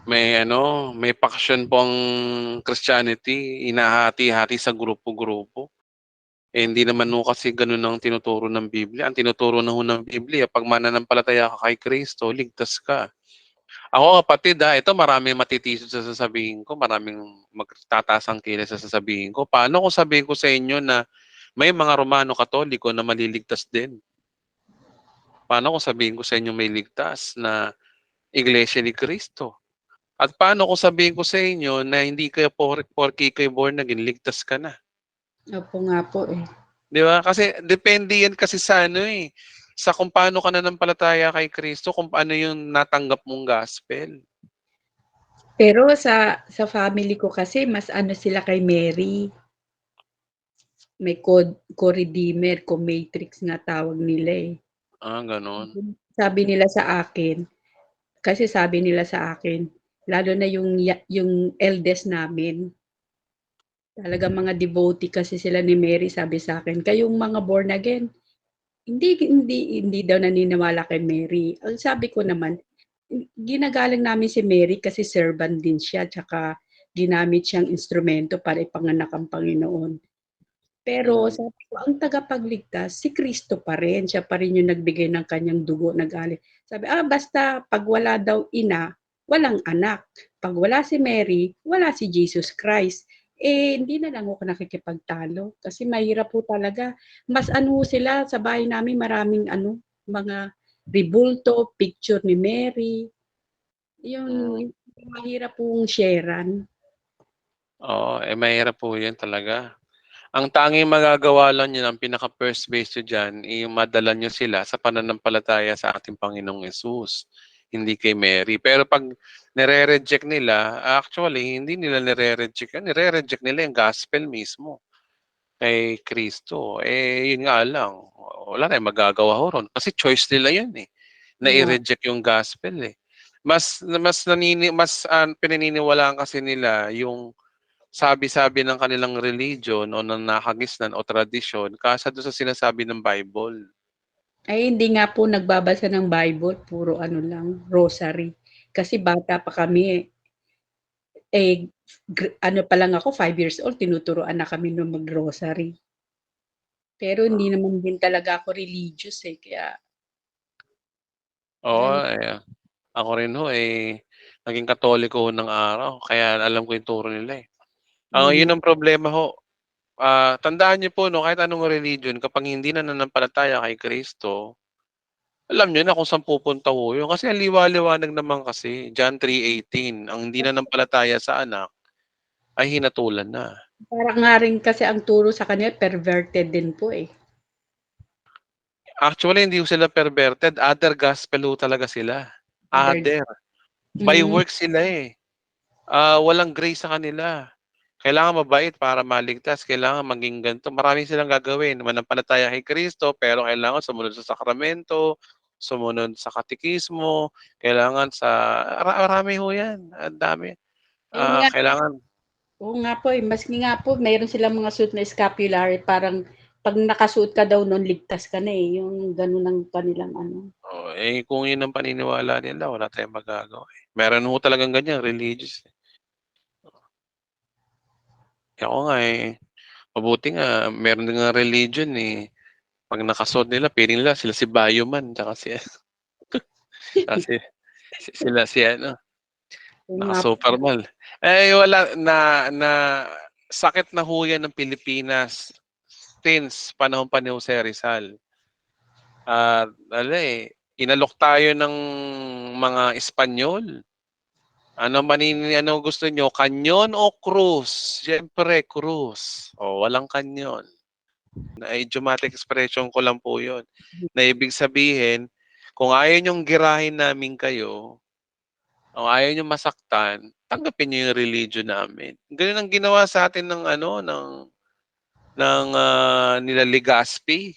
May faction po ang Christianity, inahati-hati sa grupo-grupo. Hindi naman ho kasi ganun ang tinuturo ng Biblia. Ang tinuturo na ho ng Biblia, pag mananampalataya ka kay Kristo, ligtas ka. Ako kapatid, ito maraming matitisod sa sasabihin ko, maraming magtataas ang kilos sa sasabihin ko. Paano kung sabihin ko sa inyo na may mga Romano Katoliko na maliligtas din? Paano kung sabihin ko sa inyo may ligtas na Iglesia ni Cristo? At paano kung sabihin ko sa inyo na hindi kayo porke kayo born again, ligtas ka na? opo nga po eh. Di ba? Kasi depende yan kasi sa sa kung paano ka nanampalataya kay Kristo, kung paano yung natanggap mong gospel. Pero sa family ko kasi mas sila kay Mary. May co-redeemer, co-matrix nga tawag nila eh. Ganon. Sabi nila sa akin, lalo na yung eldest namin, talaga mga devotee kasi sila ni Mary, sabi sa akin, kayong mga born again, hindi daw naniniwala kay Mary. Ang sabi ko naman, ginagalang namin si Mary kasi servant din siya, tsaka ginamit siyang instrumento para ipanganak ang Panginoon. Pero sabi ko, ang tagapagligtas, si Kristo pa rin. Siya pa rin yung nagbigay ng kanyang dugo, nag-alay. Sabi, basta pag wala daw ina, walang anak. Pag wala si Mary, wala si Jesus Christ. Hindi na lang ako nakikipagtalo. Kasi mahirap po talaga. Mas sila, sa bahay namin, maraming mga ribulto, picture ni Mary. Yung mahirap pong sharean. Mahirap po yan talaga. Ang tanging magagawa lang yun, ang pinaka-first base nyo dyan, yung madala nyo sila sa pananampalataya sa ating Panginoong Yesus, hindi kay Mary. Pero pag nire-reject nila, actually, hindi nila nire-reject yan. Nire-reject nila yung gospel mismo kay Kristo. Yun nga lang, wala tayong magagawa ho ron. Kasi choice nila yun eh, na i-reject yung gospel eh. Mas pinaniniwalaan kasi nila yung sabi-sabi ng kanilang religion o ng nakagisnan o tradisyon kaysa doon sa sinasabi ng Bible. Hindi nga po nagbabasa ng Bible, puro lang, rosary. Kasi bata pa kami, pa lang ako, 5 years old, tinuturuan na kami ng mag-rosary. Pero hindi naman din talaga ako religious kaya... Ako rin naging Katoliko ng araw, kaya alam ko yung turo nila eh. Yun ang problema ho. Tandaan niyo po, kahit anong religion, kapag hindi na nanampalataya kay Kristo, alam niyo na kung saan pupunta ho yun. Kasi ang liwa-liwanag naman kasi, John 3:18, ang hindi nanampalataya sa anak, ay hinatulan na. Parang nga rin kasi ang turo sa kanya, perverted din po eh. Actually, hindi ho sila perverted. Other gospel ho talaga sila. Other. By works sila eh. Walang grace sa kanila. Kailangan mabait para maligtas. Kailangan maging ganito. Maraming silang gagawin. Manampalataya kay Kristo, pero kailangan sumunod sa sakramento, sumunod sa katikismo, kailangan sa... Marami ho yan. Ang dami. Yun nga, Kailangan... oo nga po eh. Maski nga po, mayroon silang mga suit na scapulary. Parang pag nakasuot ka daw nun, ligtas ka na eh. Yung ganun ang kanilang ano. kung yun ang paniniwala nila, wala tayong magagawa. Meron ho talagang ganyan, religious. Ako nga mabuti nga, meron din nga religion eh. Pag nakasuot nila, piling nila sila si Bayoman, tsaka sila si ano, naka-supermal. Wala na sakit na ho yan ng Pilipinas since panahon pa ni Jose Rizal. Inalok tayo ng mga Espanyol. Ano gusto nyo? Kanyon o krus? Siyempre, krus. Walang kanyon. Na idiomatic expression ko lang po yun. Na ibig sabihin, kung ayaw nyong girahin namin kayo, o ayaw nyong masaktan, tanggapin nyo yung religion namin. Ganun ang ginawa sa atin ng nila Legazpi.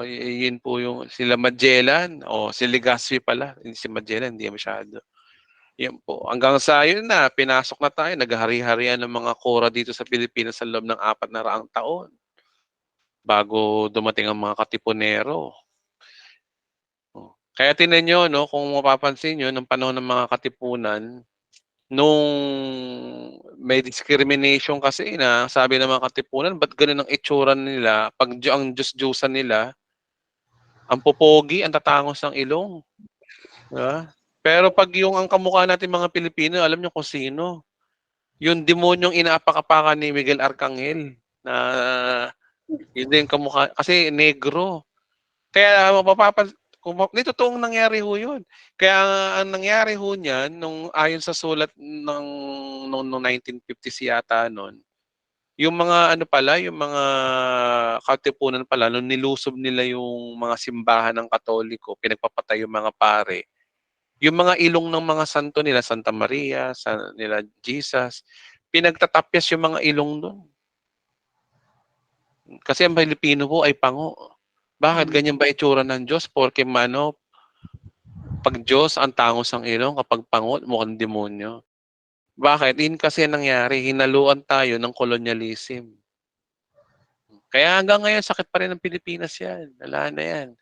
Yun po yung sila Magellan. Si Legazpi pala. Hindi si Magellan, hindi masyado. Yan po. Hanggang sa yun na, pinasok na tayo. Naghari-harian ng mga kora dito sa Pilipinas sa loob ng 400 taon. Bago dumating ang mga katipunero. Kaya tinan nyo, no, kung mapapansin nyo, ng panahon ng mga katipunan, nung may discrimination kasi na, sabi ng mga katipunan, ba't ganun ang itsura nila? Pag ang Diyos-Diyosan nila, ang popogi, ang tatangos ng ilong. Diba? Pero pag yung ang kamukha natin mga Pilipino, alam nyo kung sino? Yung demonyong inaapak-apakan ni Miguel Arcangel na yun din kamukha. Kasi negro. Kaya may totoong nangyari ho yun. Kaya ang nangyari ho niyan, ayon sa sulat ng 1950s yata nun, yung mga yung mga katipunan pala, nung nilusob nila yung mga simbahan ng Katoliko, pinagpapatay yung mga pare, yung mga ilong ng mga santo nila, Santa Maria, nila Jesus, pinagtatapyas yung mga ilong doon. Kasi ang Pilipino po ay pango. Bakit ganyan ba itsura ng Diyos? Porque pag Diyos, ang tangos ang ilong, kapag pango, mukhang demonyo. Bakit? Yun kasi nangyari, hinaluan tayo ng kolonyalism. Kaya hanggang ngayon, sakit pa rin ng Pilipinas yan. Wala na yan.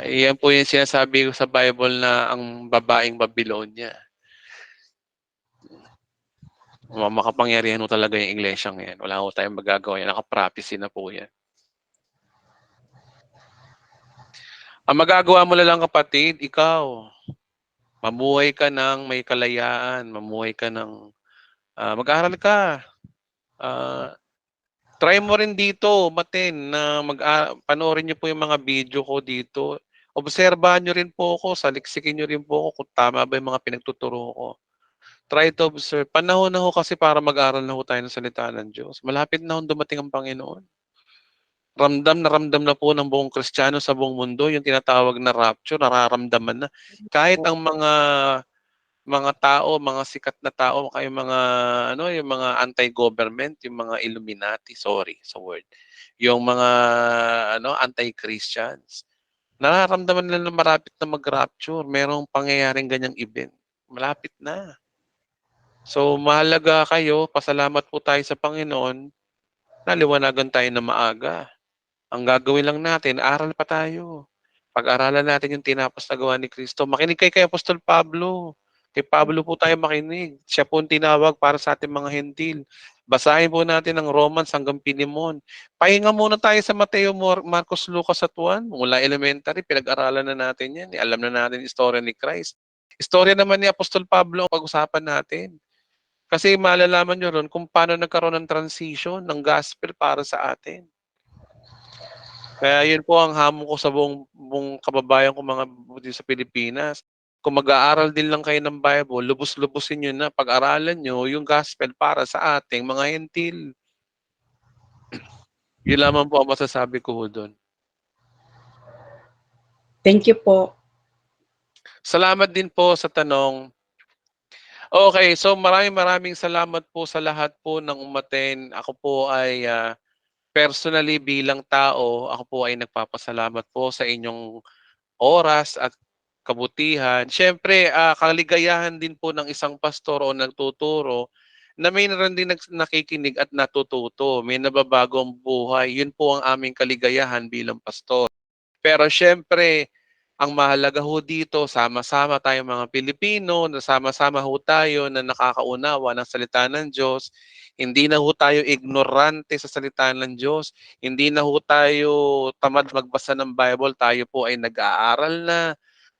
Iyan po yung sinasabi ko sa Bible na ang babaeng Babylonia. Makapangyarihan mo talaga yung iglesyang yan. Wala ko tayong magagawa yan. Naka-prophecy na po yan. Ang magagawa mo lang kapatid, ikaw. Mamuhay ka ng may kalayaan. Mamuhay ka ng mag-aaral ka. Try mo rin dito, Maten, na panoorin niyo po yung mga video ko dito. Obserbahan niyo rin po ako, saliksikin niyo rin po ako kung tama ba yung mga pinagtuturo ko. Try to observe. Panahon na ho kasi para mag-aral na ho tayo ng salita ng Diyos. Malapit na ho dumating ang Panginoon. Ramdam na po ng buong Kristiyano sa buong mundo yung tinatawag na rapture, nararamdaman na. Kahit ang mga tao, mga sikat na tao, kaya yung mga anti-government, yung mga Illuminati, sorry sa word. Yung mga anti-Christians. Nararamdaman nila na marapit na mag-rapture. Merong pangyayaring ganyang event. Malapit na. So, mahalaga kayo, pasalamat po tayo sa Panginoon, naliwanagan tayo na maaga. Ang gagawin lang natin, aral pa tayo. Pag-aralan natin yung tinapos na gawa ni Kristo. Makinig kay Apostol Pablo. Kay Pablo po tayo makinig. Siya po ang tinawag para sa ating mga hentil. Basahin po natin ang Romans hanggang Pilimon. Pahinga muna tayo sa Mateo, Marcos, Lucas at Juan. Mula elementary, pinag-aralan na natin yan. Alam na natin yung istorya ni Christ. Istorya naman ni Apostol Pablo ang pag-usapan natin. Kasi malalaman nyo ron kung paano nagkaroon ng transition ng gospel para sa atin. Kaya yun po ang hamon ko sa buong kababayan ko mga sa Pilipinas. Kung mag-aaral din lang kayo ng Bible, lubos-lubusin nyo na pag-aralan nyo yung gospel para sa ating mga hentil. Yun lamang po ang masasabi ko doon. Thank you po. Salamat din po sa tanong. Okay, so maraming salamat po sa lahat po ng umaten. Ako po ay personally bilang tao, ako po ay nagpapasalamat po sa inyong oras at kabutihan. Siyempre, kaligayahan din po ng isang pastor o nagtuturo na mayroon din nakikinig at natututo. May nababagong buhay. Yun po ang aming kaligayahan bilang pastor. Pero siyempre, ang mahalaga ho dito, sama-sama tayong mga Pilipino, na sama-sama ho tayo na nakakaunawa ng salita ng Diyos. Hindi na ho tayo ignorante sa salita ng Diyos. Hindi na ho tayo tamad magbasa ng Bible. Tayo po ay nag-aaral na.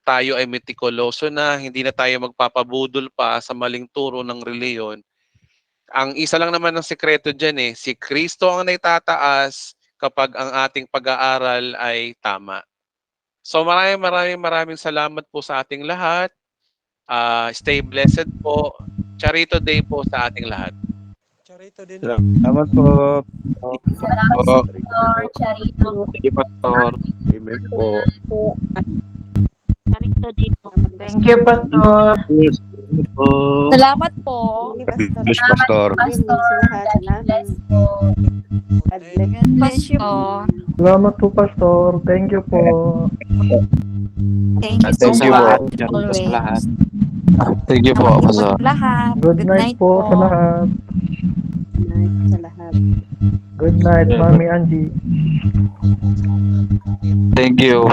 Tayo ay metikuloso na. Hindi na tayo magpapabudol pa sa maling turo ng reliyon. Ang isa lang naman ng sekreto dyan si Kristo ang naitataas kapag ang ating pag-aaral ay tama. So maraming salamat po sa ating lahat. Stay blessed po. Charito Day po sa ating lahat. Charito din. Salamat po. Salamat, Pastor. Charito. Sige, Pastor. Amen po. Charito din po. Thank you, Pastor. Salamat po. Salamat po. Bless, Pastor. Salamat po. God bless. God bless you po. Salamat po, Pastor. Thank you po. Thank you so Thank you much. po. Always. Thank you po, Pastor. Lahat. Good night po sa lahat. Good night sa lahat. Good night, Mami Angie. Thank you.